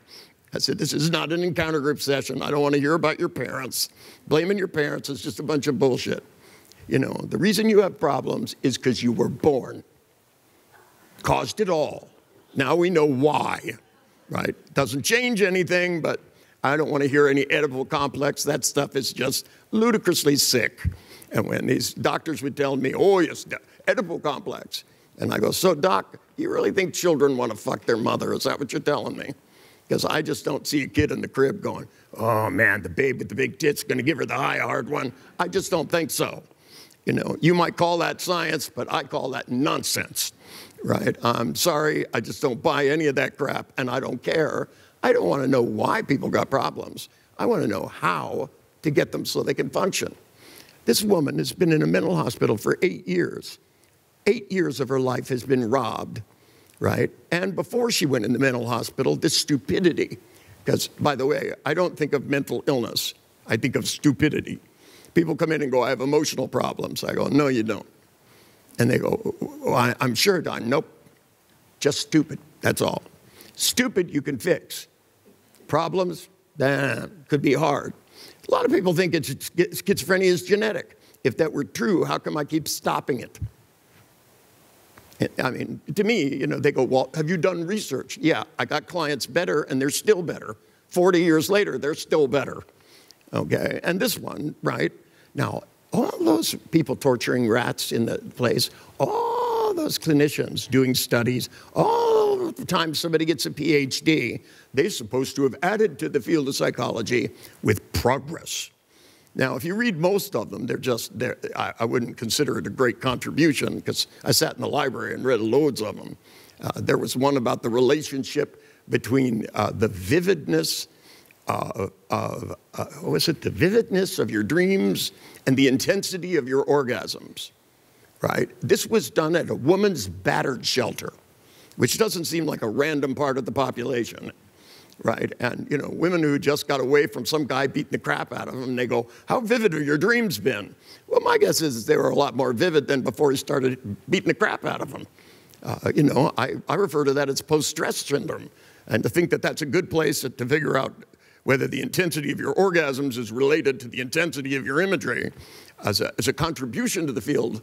I said, this is not an encounter group session. I don't want to hear about your parents. Blaming your parents is just a bunch of bullshit. You know, the reason you have problems is because you were born. Caused it all. Now we know why, right? Doesn't change anything, but I don't want to hear any Oedipal complex. That stuff is just ludicrously sick. And when these doctors would tell me, oh, yes, Oedipal complex. And I go, so, Doc, you really think children want to fuck their mother? Is that what you're telling me? Because I just don't see a kid in the crib going, oh, man, the babe with the big tits going to give her the high, hard one. I just don't think so. You know, you might call that science, but I call that nonsense, right? I'm sorry, I just don't buy any of that crap, and I don't care. I don't want to know why people got problems. I want to know how to get them so they can function. This woman has been in a mental hospital for 8 years. 8 years of her life has been robbed, right? And before she went in the mental hospital, this stupidity, because, by the way, I don't think of mental illness. I think of stupidity. People come in and go, I have emotional problems. I go, no, you don't. And they go, oh, I'm sure, Don. Nope, just stupid, that's all. Stupid you can fix. Problems, could be hard. A lot of people think schizophrenia is genetic. If that were true, how come I keep stopping it? I mean, to me, you know, they go, well, have you done research? Yeah, I got clients better, and they're still better. 40 years later, they're still better. Okay, and this one, right? Now, all those people torturing rats in the place, all those clinicians doing studies, all the time somebody gets a PhD, they're supposed to have added to the field of psychology with progress. Now, if you read most of them, I wouldn't consider it a great contribution because I sat in the library and read loads of them. There was one about the relationship between the vividness the vividness of your dreams and the intensity of your orgasms, right? This was done at a woman's battered shelter, which doesn't seem like a random part of the population, right? And, you know, women who just got away from some guy beating the crap out of them, they go, how vivid have your dreams been? Well, my guess is they were a lot more vivid than before he started beating the crap out of them. You know, I refer to that as post-stress syndrome. And to think that that's a good place to figure out whether the intensity of your orgasms is related to the intensity of your imagery as a contribution to the field.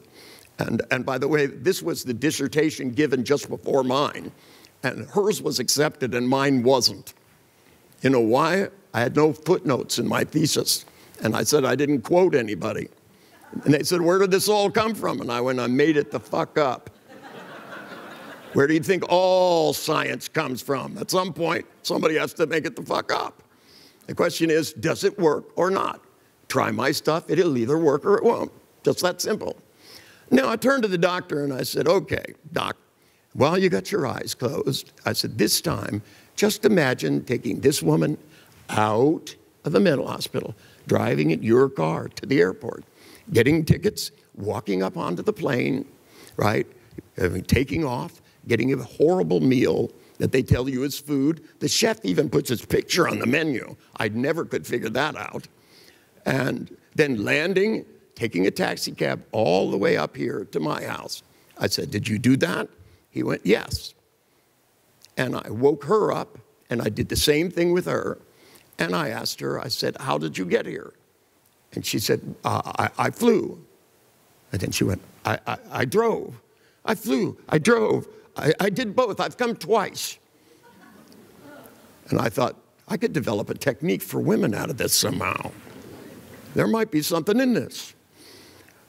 And by the way, this was the dissertation given just before mine. And hers was accepted and mine wasn't. You know why? I had no footnotes in my thesis. And I said, I didn't quote anybody. And they said, where did this all come from? And I went, I made it the fuck up. Where do you think all science comes from? At some point, somebody has to make it the fuck up. The question is, does it work or not? Try my stuff, it'll either work or it won't. Just that simple. Now, I turned to the doctor and I said, okay, doc, while you got your eyes closed, I said, this time, just imagine taking this woman out of the mental hospital, driving in your car to the airport, getting tickets, walking up onto the plane, right, taking off, getting a horrible meal that they tell you is food. The chef even puts his picture on the menu. I never could figure that out. And then landing, taking a taxi cab all the way up here to my house. I said, did you do that? He went, yes. And I woke her up, and I did the same thing with her. And I asked her, I said, how did you get here? And she said, I flew. And then she went, I drove. I flew, I drove. I did both. I've come twice. And I thought, I could develop a technique for women out of this somehow. There might be something in this.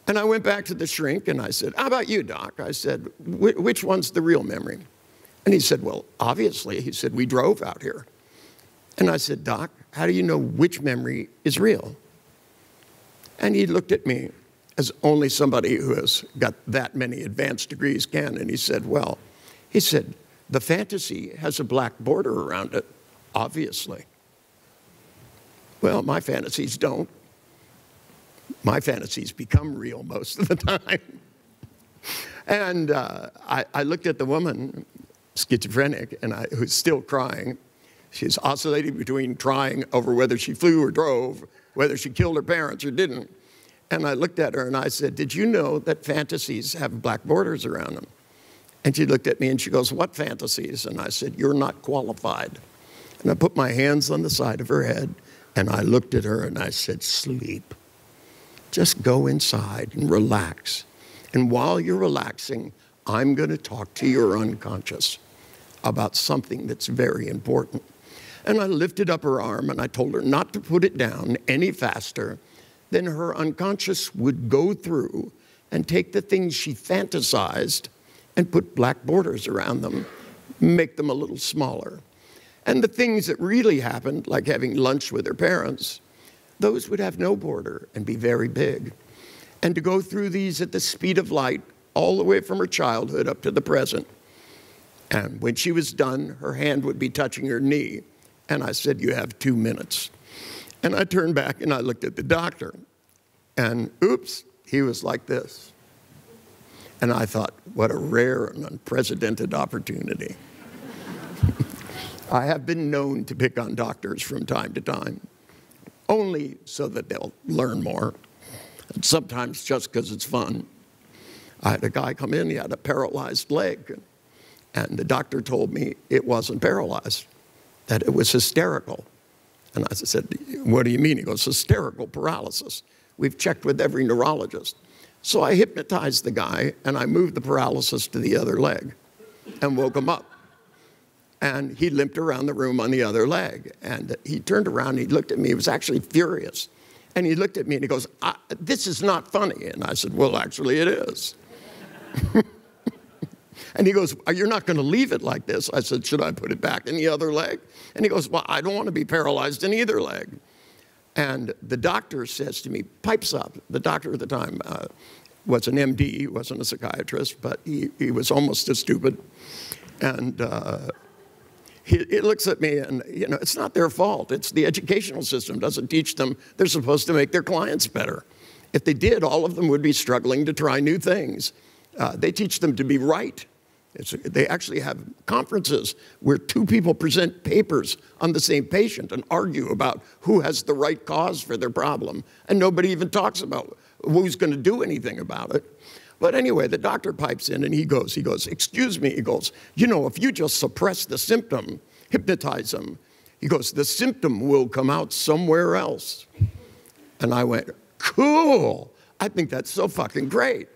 And I went back to the shrink and I said, how about you, doc? I said, which one's the real memory? And he said, well, obviously, he said, we drove out here. And I said, doc, how do you know which memory is real? And he looked at me as only somebody who has got that many advanced degrees can. And he said, well, he said, the fantasy has a black border around it, obviously. Well, my fantasies don't. My fantasies become real most of the time. And I looked at the woman, schizophrenic, and who's still crying. She's oscillating between crying over whether she flew or drove, whether she killed her parents or didn't. And I looked at her and I said, did you know that fantasies have black borders around them? And she looked at me and she goes, what fantasies? And I said, you're not qualified. And I put my hands on the side of her head and I looked at her and I said, sleep. Just go inside and relax. And while you're relaxing, I'm going to talk to your unconscious about something that's very important. And I lifted up her arm and I told her not to put it down any faster than her unconscious would go through and take the things she fantasized and put black borders around them, make them a little smaller. And the things that really happened, like having lunch with her parents, those would have no border and be very big. And to go through these at the speed of light, all the way from her childhood up to the present. And when she was done, her hand would be touching her knee. And I said, you have 2 minutes. And I turned back and I looked at the doctor. And oops, he was like this. And I thought, what a rare and unprecedented opportunity. I have been known to pick on doctors from time to time, only so that they'll learn more, and sometimes just because it's fun. I had a guy come in, he had a paralyzed leg, and the doctor told me it wasn't paralyzed, that it was hysterical. And I said, what do you mean? He goes, hysterical paralysis. We've checked with every neurologist. So I hypnotized the guy, and I moved the paralysis to the other leg and woke him up. And he limped around the room on the other leg. And he turned around, and he looked at me. He was actually furious. And he looked at me, and he goes, this is not funny. And I said, well, actually, it is. And he goes, you're not going to leave it like this. I said, should I put it back in the other leg? And he goes, well, I don't want to be paralyzed in either leg. And the doctor says to me, pipes up. The doctor at the time was an MD. He wasn't a psychiatrist, but he was almost as stupid. And he looks at me and, you know, it's not their fault. It's the educational system doesn't teach them. They're supposed to make their clients better. If they did, all of them would be struggling to try new things. They teach them to be right. They actually have conferences where 2 people present papers on the same patient and argue about who has the right cause for their problem. And nobody even talks about who's going to do anything about it. But anyway, the doctor pipes in and he goes, excuse me, he goes, you know, if you just suppress the symptom, hypnotize them, he goes, the symptom will come out somewhere else. And I went, cool, I think that's so fucking great.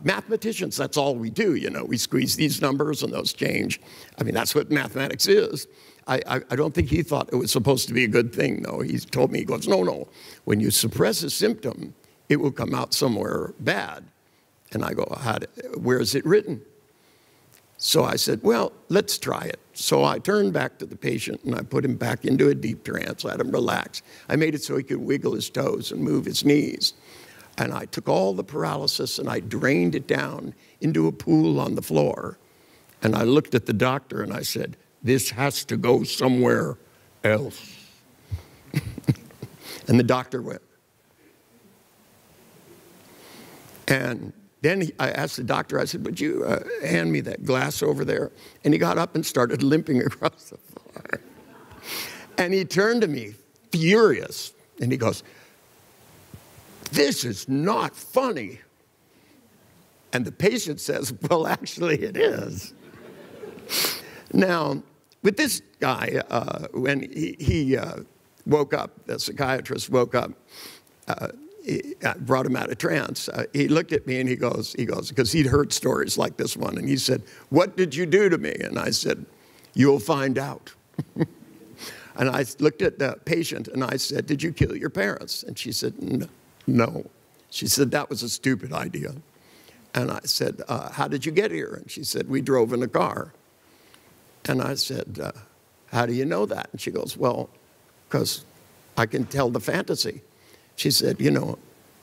Mathematicians, that's all we do, you know. We squeeze these numbers and those change. I mean, that's what mathematics is. I don't think he thought it was supposed to be a good thing, though. He told me, he goes, no, when you suppress a symptom, it will come out somewhere bad. And I go, where is it written? So I said, well, let's try it. So I turned back to the patient and I put him back into a deep trance. I had him relax. I made it so he could wiggle his toes and move his knees. And I took all the paralysis and I drained it down into a pool on the floor. And I looked at the doctor and I said, this has to go somewhere else. And the doctor went. And then I asked the doctor, I said, would you hand me that glass over there? And he got up and started limping across the floor. And he turned to me, furious, and he goes, this is not funny. And the patient says, well, actually it is. Now, with this guy, when he woke up, the psychiatrist woke up, brought him out of trance. He looked at me and he goes, because he'd heard stories like this one, and he said, what did you do to me? And I said, you'll find out. And I looked at the patient and I said, did you kill your parents? And she said, no. She said, that was a stupid idea. And I said, how did you get here? And she said, we drove in a car. And I said, how do you know that? And she goes, well, because I can tell the fantasy. She said, you know,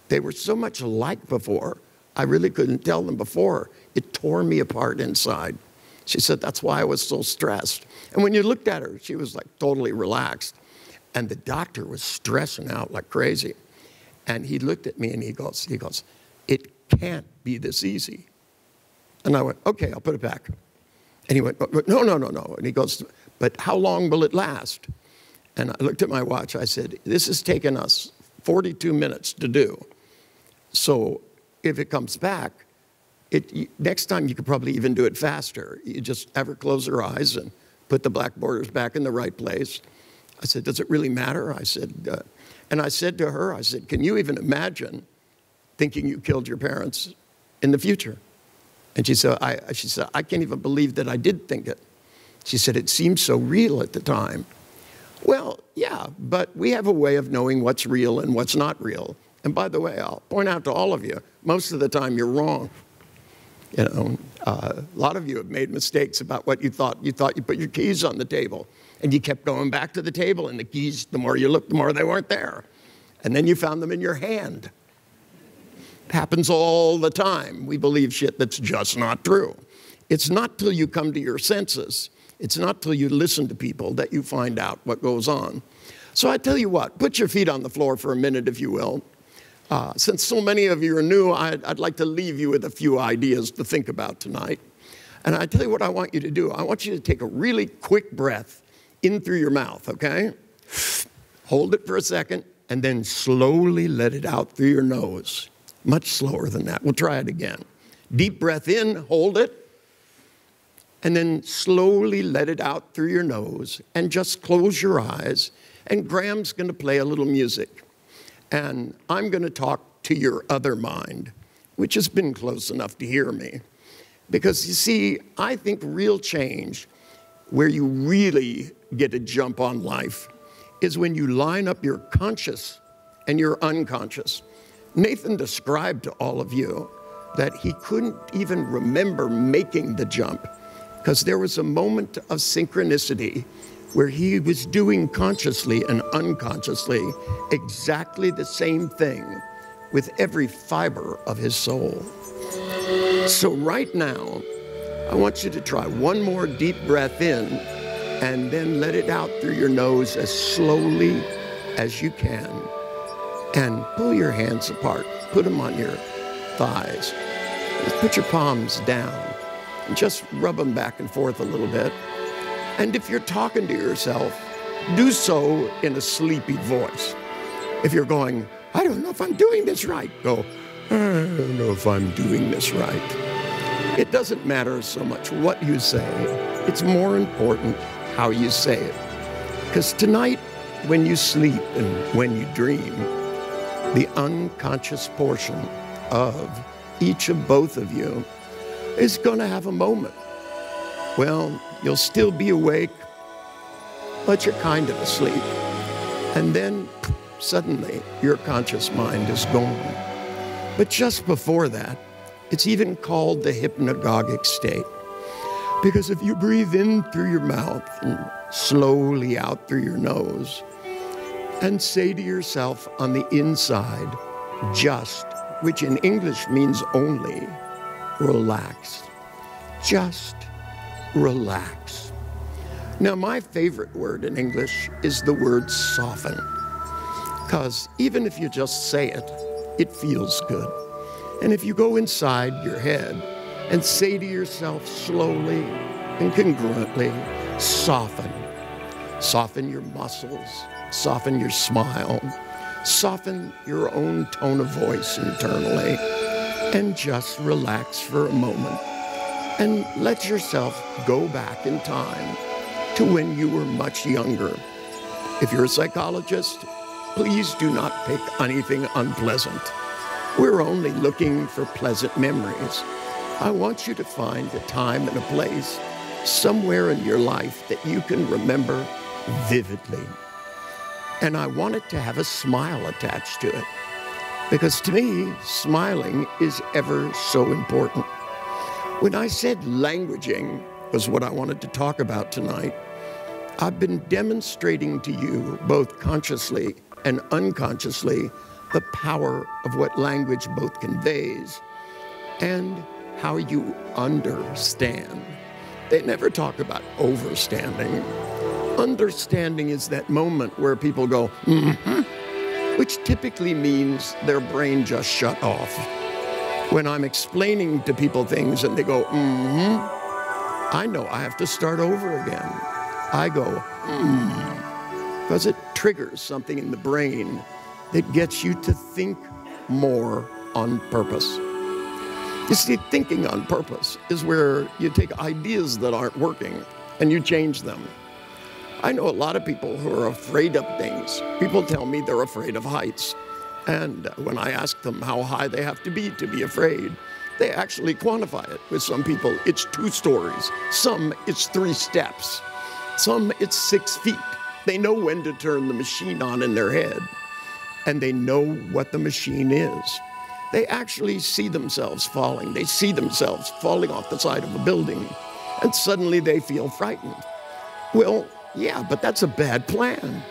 they were so much alike before, I really couldn't tell them before. It tore me apart inside. She said, that's why I was so stressed. And when you looked at her, she was like totally relaxed. And the doctor was stressing out like crazy. And he looked at me and he goes, it can't be this easy. And I went, okay, I'll put it back. And he went, no. And he goes, but how long will it last? And I looked at my watch. I said, this has taken us 42 minutes to do. So if it comes back, next time you could probably even do it faster. You just have her close her eyes and put the black borders back in the right place. I said, does it really matter? I said, and I said to her, I said, can you even imagine thinking you killed your parents in the future? And she said, I can't even believe that I did think it. She said, it seemed so real at the time. Well, yeah, but we have a way of knowing what's real and what's not real. And by the way, I'll point out to all of you, most of the time you're wrong. You know, a lot of you have made mistakes about what you thought. You thought you put your keys on the table, and you kept going back to the table, and the keys, the more you looked, the more they weren't there. And then you found them in your hand. It happens all the time. We believe shit that's just not true. It's not till you come to your senses, it's not till you listen to people that you find out what goes on. So I tell you what, put your feet on the floor for a minute, if you will. Since so many of you are new, I'd like to leave you with a few ideas to think about tonight. And I tell you what I want you to do. I want you to take a really quick breath in through your mouth, okay? Hold it for a second, and then slowly let it out through your nose. Much slower than that. We'll try it again. Deep breath in, hold it, and then slowly let it out through your nose, and just close your eyes, and Graham's going to play a little music. And I'm going to talk to your other mind, which has been close enough to hear me. Because you see, I think real change, where you really get a jump on life, is when you line up your conscious and your unconscious. Nathan described to all of you that he couldn't even remember making the jump because there was a moment of synchronicity where he was doing consciously and unconsciously exactly the same thing with every fiber of his soul. So right now, I want you to try one more deep breath in and then let it out through your nose as slowly as you can. And pull your hands apart, put them on your thighs. Just put your palms down and just rub them back and forth a little bit. And if you're talking to yourself, do so in a sleepy voice. If you're going, I don't know if I'm doing this right, go, I don't know if I'm doing this right. It doesn't matter so much what you say. It's more important how you say it. Because tonight, when you sleep and when you dream, the unconscious portion of each of both of you, is going to have a moment. Well, you'll still be awake, but you're kind of asleep. And then suddenly your conscious mind is gone. But just before that, it's even called the hypnagogic state. Because if you breathe in through your mouth and slowly out through your nose, and say to yourself on the inside, just, which in English means only, relax. Just relax. Now, my favorite word in English is the word soften, because even if you just say it, it feels good. And if you go inside your head and say to yourself slowly and congruently, soften. Soften your muscles, soften your smile, soften your own tone of voice internally, and just relax for a moment. And let yourself go back in time to when you were much younger. If you're a psychologist, please do not pick anything unpleasant. We're only looking for pleasant memories. I want you to find a time and a place somewhere in your life that you can remember vividly. And I want it to have a smile attached to it. Because to me, smiling is ever so important. When I said languaging was what I wanted to talk about tonight, I've been demonstrating to you, both consciously and unconsciously, the power of what language both conveys and how you understand. They never talk about overstanding. Understanding is that moment where people go, which typically means their brain just shut off. When I'm explaining to people things and they go, I know I have to start over again. I go, because it triggers something in the brain that gets you to think more on purpose. You see, thinking on purpose is where you take ideas that aren't working and you change them. I know a lot of people who are afraid of things. People tell me they're afraid of heights. And when I ask them how high they have to be afraid, they actually quantify it. With some people, it's 2 stories. Some, it's 3 steps. Some, it's 6 feet. They know when to turn the machine on in their head. And they know what the machine is. They actually see themselves falling. They see themselves falling off the side of a building. And suddenly they feel frightened. Well, yeah, but that's a bad plan.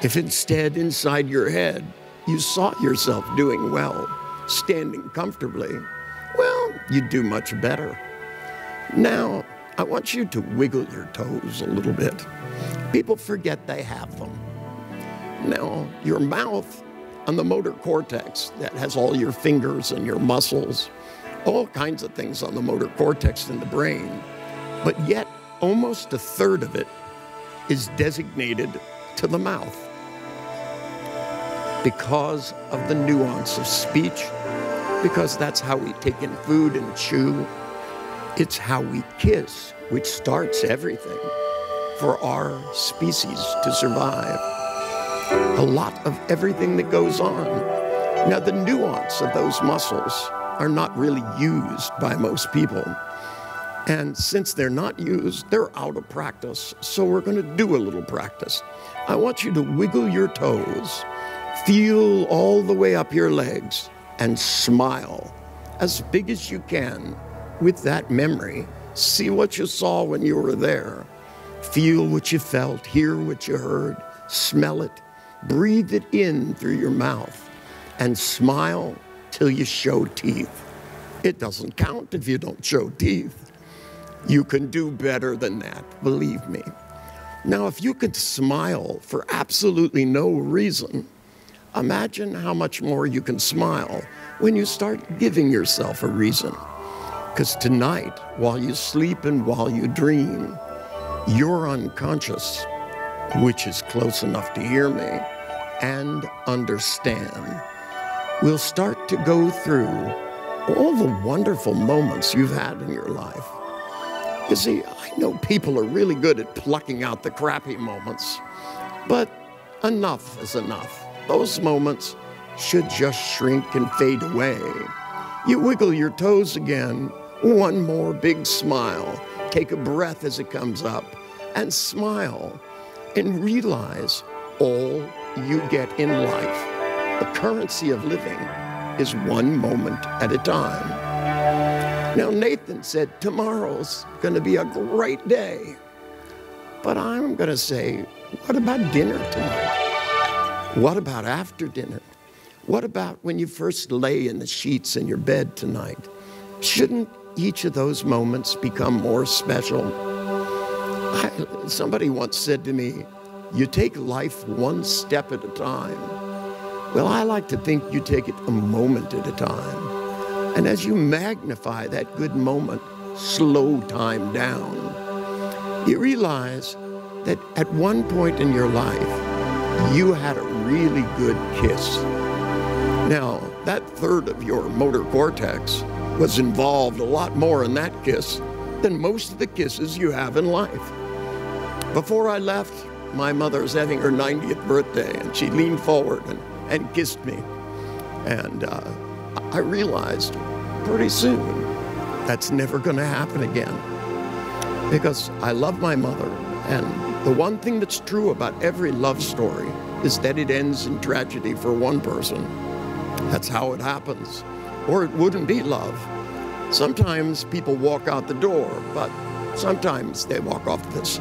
If instead, inside your head, you saw yourself doing well, standing comfortably, well, you'd do much better. Now, I want you to wiggle your toes a little bit. People forget they have them. Now, your mouth and the motor cortex that has all your fingers and your muscles, all kinds of things on the motor cortex in the brain, but yet almost 1/3 of it is designated to the mouth. Because of the nuance of speech, because that's how we take in food and chew. It's how we kiss, which starts everything for our species to survive. A lot of everything that goes on. Now, the nuance of those muscles are not really used by most people. And since they're not used, they're out of practice. So we're going to do a little practice. I want you to wiggle your toes, feel all the way up your legs, and smile as big as you can with that memory. See what you saw when you were there. Feel what you felt, hear what you heard, smell it, breathe it in through your mouth, and smile till you show teeth. It doesn't count if you don't show teeth. You can do better than that, believe me. Now, if you could smile for absolutely no reason, imagine how much more you can smile when you start giving yourself a reason. Because tonight, while you sleep and while you dream, your unconscious, which is close enough to hear me and understand, will start to go through all the wonderful moments you've had in your life. You see, I know people are really good at plucking out the crappy moments, but enough is enough. Those moments should just shrink and fade away. You wiggle your toes again, one more big smile. Take a breath as it comes up and smile and realize all you get in life, the currency of living, is one moment at a time. Now, Nathan said, tomorrow's going to be a great day. But I'm going to say, what about dinner tonight? What about after dinner? What about when you first lay in the sheets in your bed tonight? Shouldn't each of those moments become more special? Somebody once said to me, you take life one step at a time. Well, I like to think you take it a moment at a time. And as you magnify that good moment, slow time down, you realize that at one point in your life, you had a really good kiss. Now, that third of your motor cortex was involved a lot more in that kiss than most of the kisses you have in life. Before I left, my mother was having her 90th birthday, and she leaned forward and kissed me. And I realized pretty soon that's never going to happen again, because I love my mother, and the one thing that's true about every love story is that it ends in tragedy for one person. That's how it happens, or it wouldn't be love. Sometimes people walk out the door, but sometimes they walk off this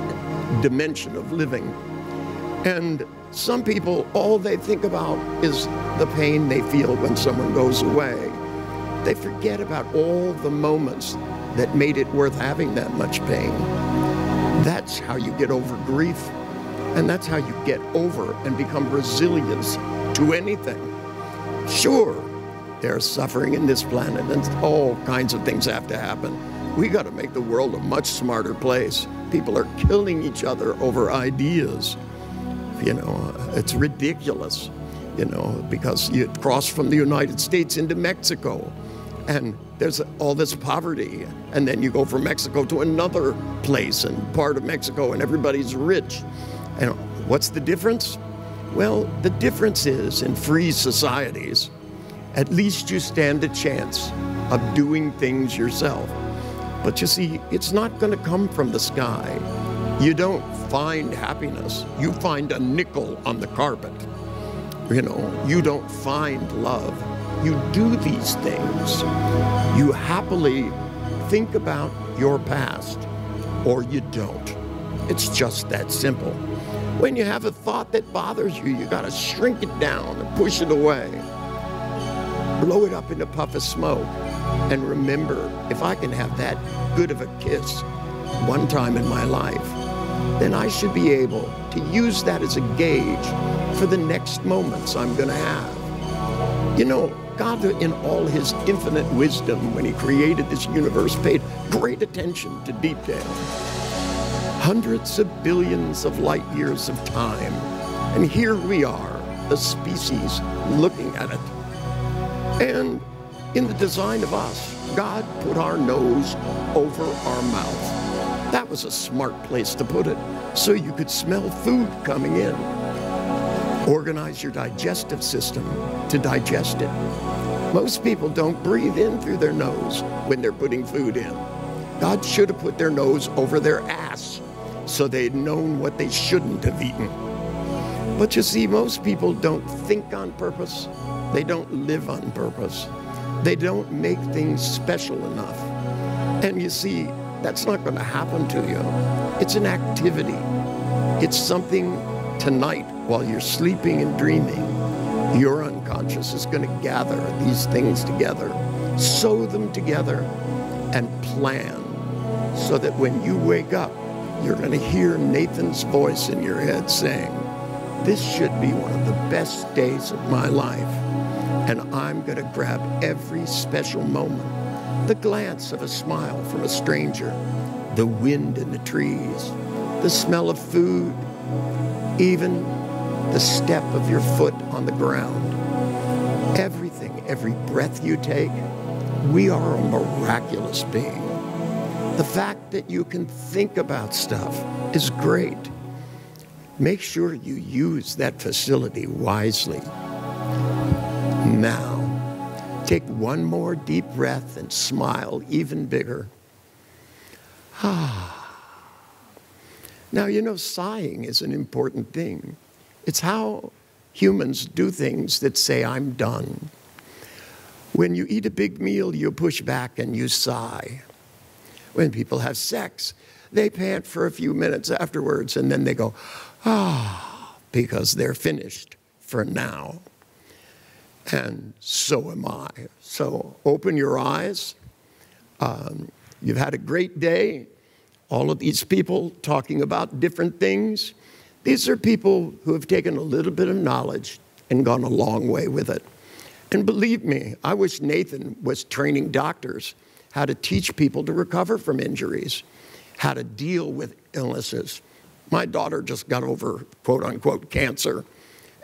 dimension of living. And some people, all they think about is the pain they feel when someone goes away. They forget about all the moments that made it worth having that much pain. That's how you get over grief, and that's how you get over and become resilient to anything. Sure, there's suffering in this planet, and all kinds of things have to happen. We got to make the world a much smarter place. People are killing each other over ideas. You know, it's ridiculous, you know, because you cross from the United States into Mexico, and there's all this poverty, and then you go from Mexico to another place and part of Mexico, and everybody's rich. And what's the difference? Well, the difference is, in free societies, at least you stand a chance of doing things yourself. But you see, it's not going to come from the sky. You don't find happiness. You find a nickel on the carpet. You know, you don't find love. You do these things. You happily think about your past, or you don't. It's just that simple. When you have a thought that bothers you, you got to shrink it down and push it away. Blow it up in a puff of smoke. And remember, if I can have that good of a kiss one time in my life, then I should be able to use that as a gauge for the next moments I'm going to have. You know, God, in all his infinite wisdom, when he created this universe, paid great attention to detail. Hundreds of billions of light years of time. And here we are, the species, looking at it. And in the design of us, God put our nose over our mouth. That was a smart place to put it, so you could smell food coming in. Organize your digestive system to digest it. Most people don't breathe in through their nose when they're putting food in. God should have put their nose over their ass so they'd known what they shouldn't have eaten. But you see, most people don't think on purpose. They don't live on purpose. They don't make things special enough. And you see, that's not going to happen to you. It's an activity. It's something tonight while you're sleeping and dreaming. Your unconscious is going to gather these things together, sew them together, and plan so that when you wake up, you're going to hear Nathan's voice in your head saying, this should be one of the best days of my life. And I'm going to grab every special moment. The glance of a smile from a stranger, the wind in the trees, the smell of food, even the step of your foot on the ground. Everything, every breath you take, we are a miraculous being. The fact that you can think about stuff is great. Make sure you use that facility wisely. Now, Take one more deep breath and smile even bigger. Now, you know, sighing is an important thing. It's how humans do things that say, I'm done. When you eat a big meal, you push back and you sigh. When people have sex, they pant for a few minutes afterwards and then they go, because they're finished for now. And so am I. So open your eyes. You've had a great day. All of these people talking about different things. These are people who have taken a little bit of knowledge and gone a long way with it. And believe me, I wish Nathan was training doctors how to teach people to recover from injuries, how to deal with illnesses. My daughter just got over, quote unquote, cancer.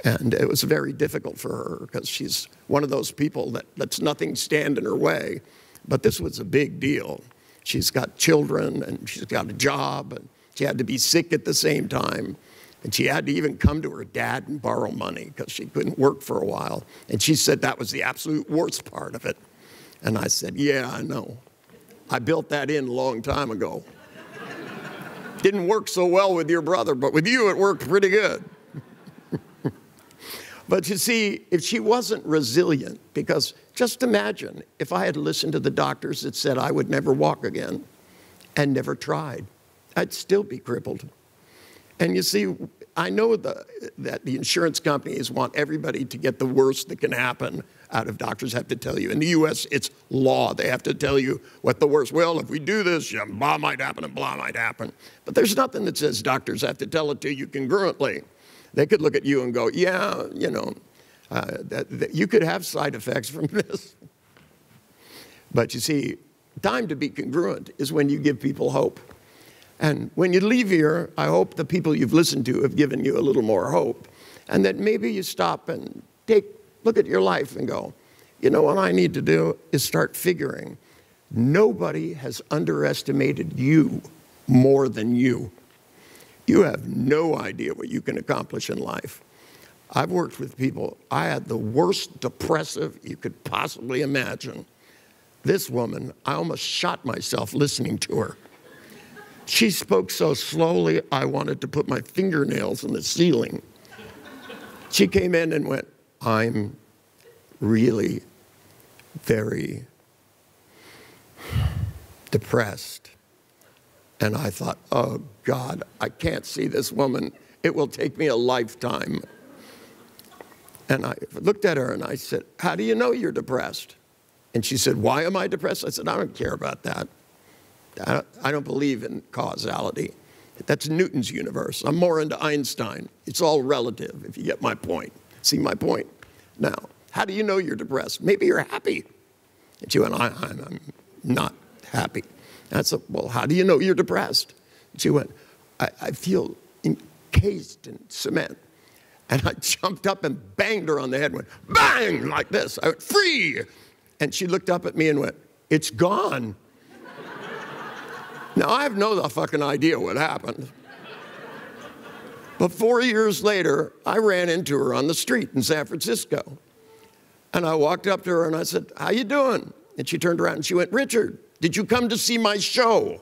And it was very difficult for her because she's one of those people that lets nothing stand in her way. But this was a big deal. She's got children and she's got a job and she had to be sick at the same time. And she had to even come to her dad and borrow money because she couldn't work for a while. And she said that was the absolute worst part of it. And I said, yeah, I know. I built that in a long time ago. Didn't work so well with your brother, but with you it worked pretty good. But you see, if she wasn't resilient, because just imagine if I had listened to the doctors that said I would never walk again and never tried, I'd still be crippled. And you see, I know that the insurance companies want everybody to get the worst that can happen out of doctors have to tell you. In the US, it's law. They have to tell you what the worst, well, if we do this, yeah, blah might happen and blah might happen. But there's nothing that says doctors have to tell it to you congruently. They could look at you and go, yeah, you know, that you could have side effects from this. But you see, time to be congruent is when you give people hope. And when you leave here, I hope the people you've listened to have given you a little more hope. And that maybe you stop and look at your life and go, you know what I need to do is start figuring. Nobody has underestimated you more than you. You have no idea what you can accomplish in life. I've worked with people. I had the worst depressive you could possibly imagine. This woman, I almost shot myself listening to her. She spoke so slowly, I wanted to put my fingernails in the ceiling. She came in and went, I'm really very depressed. And I thought, oh, God, I can't see this woman. It will take me a lifetime. And I looked at her and I said, how do you know you're depressed? And she said, why am I depressed? I said, I don't care about that. I don't believe in causality. That's Newton's universe. I'm more into Einstein. It's all relative, if you get my point. See my point? Now, how do you know you're depressed? Maybe you're happy. And she went, I'm not happy. And I said, well, how do you know you're depressed? And she went, I feel encased in cement. And I jumped up and banged her on the head and went, bang, like this. I went, free. And she looked up at me and went, it's gone. Now, I have no fucking idea what happened. But 4 years later, I ran into her on the street in San Francisco. And I walked up to her and I said, how you doing? And she turned around and she went, Richard, did you come to see my show?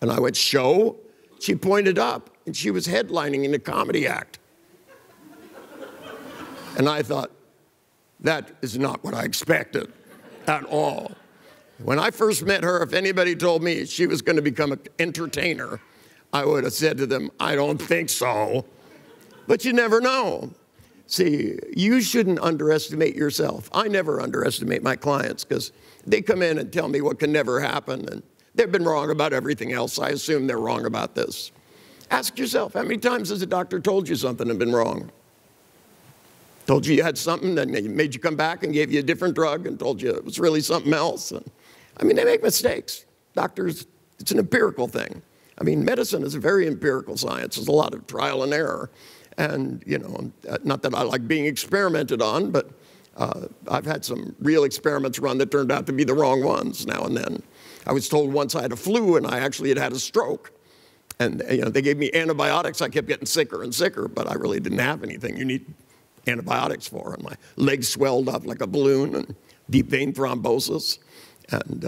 And I went, show? She pointed up and she was headlining in a comedy act. And I thought, that is not what I expected at all. When I first met her, if anybody told me she was going to become an entertainer, I would have said to them, I don't think so. But you never know. See, you shouldn't underestimate yourself. I never underestimate my clients because they come in and tell me what can never happen, and they've been wrong about everything else. I assume they're wrong about this. Ask yourself, how many times has a doctor told you something and been wrong? Told you had something, then made you come back and gave you a different drug and told you it was really something else. And, I mean, they make mistakes. Doctors, it's an empirical thing. I mean, medicine is a very empirical science. There's a lot of trial and error. And, you know, not that I like being experimented on, but I've had some real experiments run that turned out to be the wrong ones now and then. I was told once I had a flu and I actually had a stroke. And, you know, they gave me antibiotics. I kept getting sicker and sicker, but I really didn't have anything you need antibiotics for. And my legs swelled up like a balloon. And deep vein thrombosis. And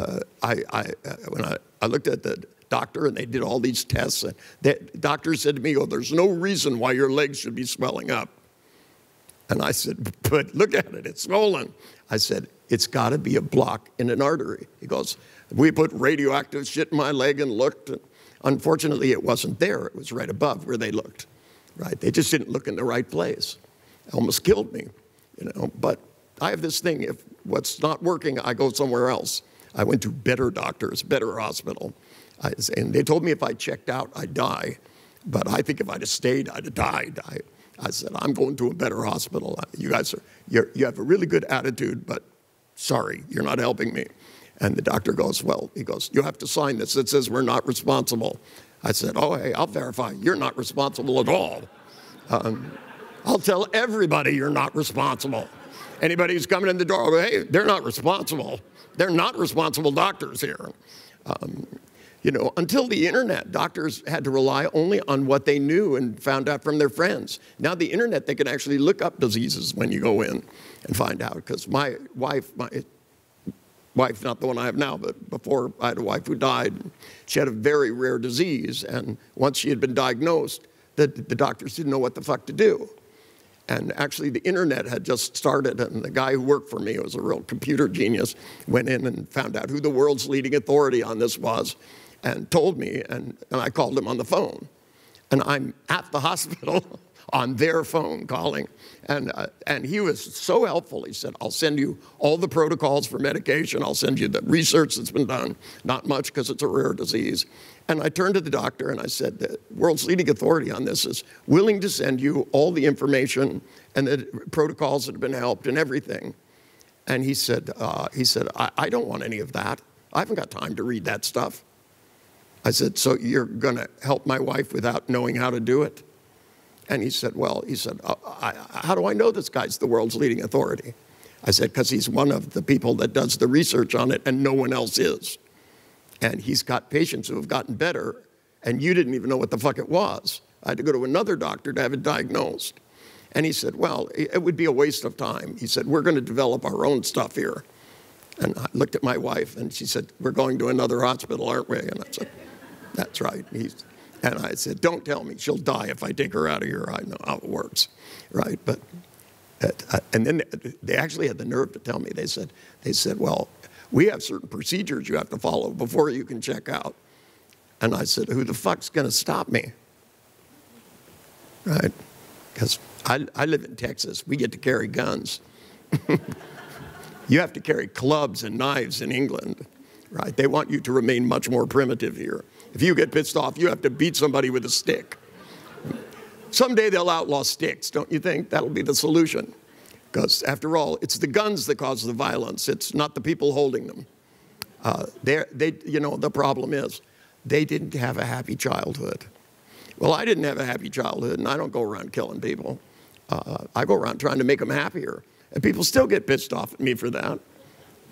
when I looked at the doctor and they did all these tests, and the doctor said to me, oh, there's no reason why your legs should be swelling up. And I said, but look at it, it's swollen. I said, it's got to be a block in an artery. He goes, we put radioactive shit in my leg and looked. And unfortunately, it wasn't there. It was right above where they looked. Right? They just didn't look in the right place. It almost killed me, you know. But I have this thing, if what's not working, I go somewhere else. I went to better doctors, better hospital. And they told me if I checked out, I'd die. But I think if I'd have stayed, I'd have died. I said, I'm going to a better hospital. You guys you have a really good attitude, but sorry, you're not helping me. And the doctor goes, well, he goes, you have to sign this. It says we're not responsible. I said, oh, hey, I'll verify. You're not responsible at all. I'll tell everybody you're not responsible. Anybody who's coming in the door, hey, they're not responsible. They're not responsible doctors here. You know, until the internet, doctors had to rely only on what they knew and found out from their friends. Now the internet, they can actually look up diseases when you go in and find out. Because my wife, not the one I have now, but before I had a wife who died, she had a very rare disease. And once she had been diagnosed, the doctors didn't know what the fuck to do. And actually the internet had just started, and the guy who worked for me, who was a real computer genius, went in and found out who the world's leading authority on this was and told me, and I called him on the phone. And I'm at the hospital on their phone calling. And he was so helpful. He said, I'll send you all the protocols for medication. I'll send you the research that's been done. Not much because it's a rare disease. And I turned to the doctor and I said, the world's leading authority on this is willing to send you all the information and the protocols that have been helped and everything. And he said, I don't want any of that. I haven't got time to read that stuff. I said, so you're going to help my wife without knowing how to do it? And he said, well, how do I know this guy's the world's leading authority? I said, because he's one of the people that does the research on it and no one else is. And he's got patients who have gotten better, and you didn't even know what the fuck it was. I had to go to another doctor to have it diagnosed. And he said, well, it would be a waste of time. He said, we're going to develop our own stuff here. And I looked at my wife, and she said, we're going to another hospital, aren't we? And I said, that's right. And I said, don't tell me. She'll die if I take her out of here. I know how it works, right? But and then they actually had the nerve to tell me. They said, well, we have certain procedures you have to follow before you can check out. And I said, who the fuck's going to stop me? Right? Because I live in Texas. We get to carry guns. You have to carry clubs and knives in England, right? They want you to remain much more primitive here. If you get pissed off, you have to beat somebody with a stick. Someday they'll outlaw sticks, don't you think? That'll be the solution. Because after all, it's the guns that cause the violence. It's not the people holding them. You know, the problem is they didn't have a happy childhood. Well, I didn't have a happy childhood, and I don't go around killing people. I go around trying to make them happier. And people still get pissed off at me for that.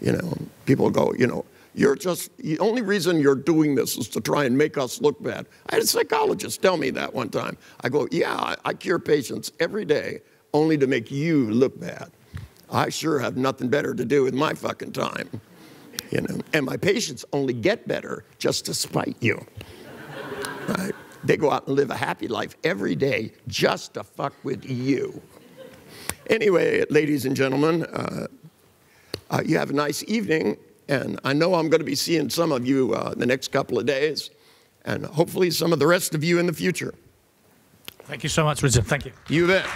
You know, people go, you know, the only reason you're doing this is to try and make us look bad. I had a psychologist tell me that one time. I go, yeah, I cure patients every day only to make you look bad. I sure have nothing better to do with my fucking time. You know, and my patients only get better just to spite you. Right? They go out and live a happy life every day just to fuck with you. Anyway, ladies and gentlemen, you have a nice evening. And I know I'm going to be seeing some of you the next couple of days, and hopefully some of the rest of you in the future. Thank you so much, Richard. Thank you. You bet.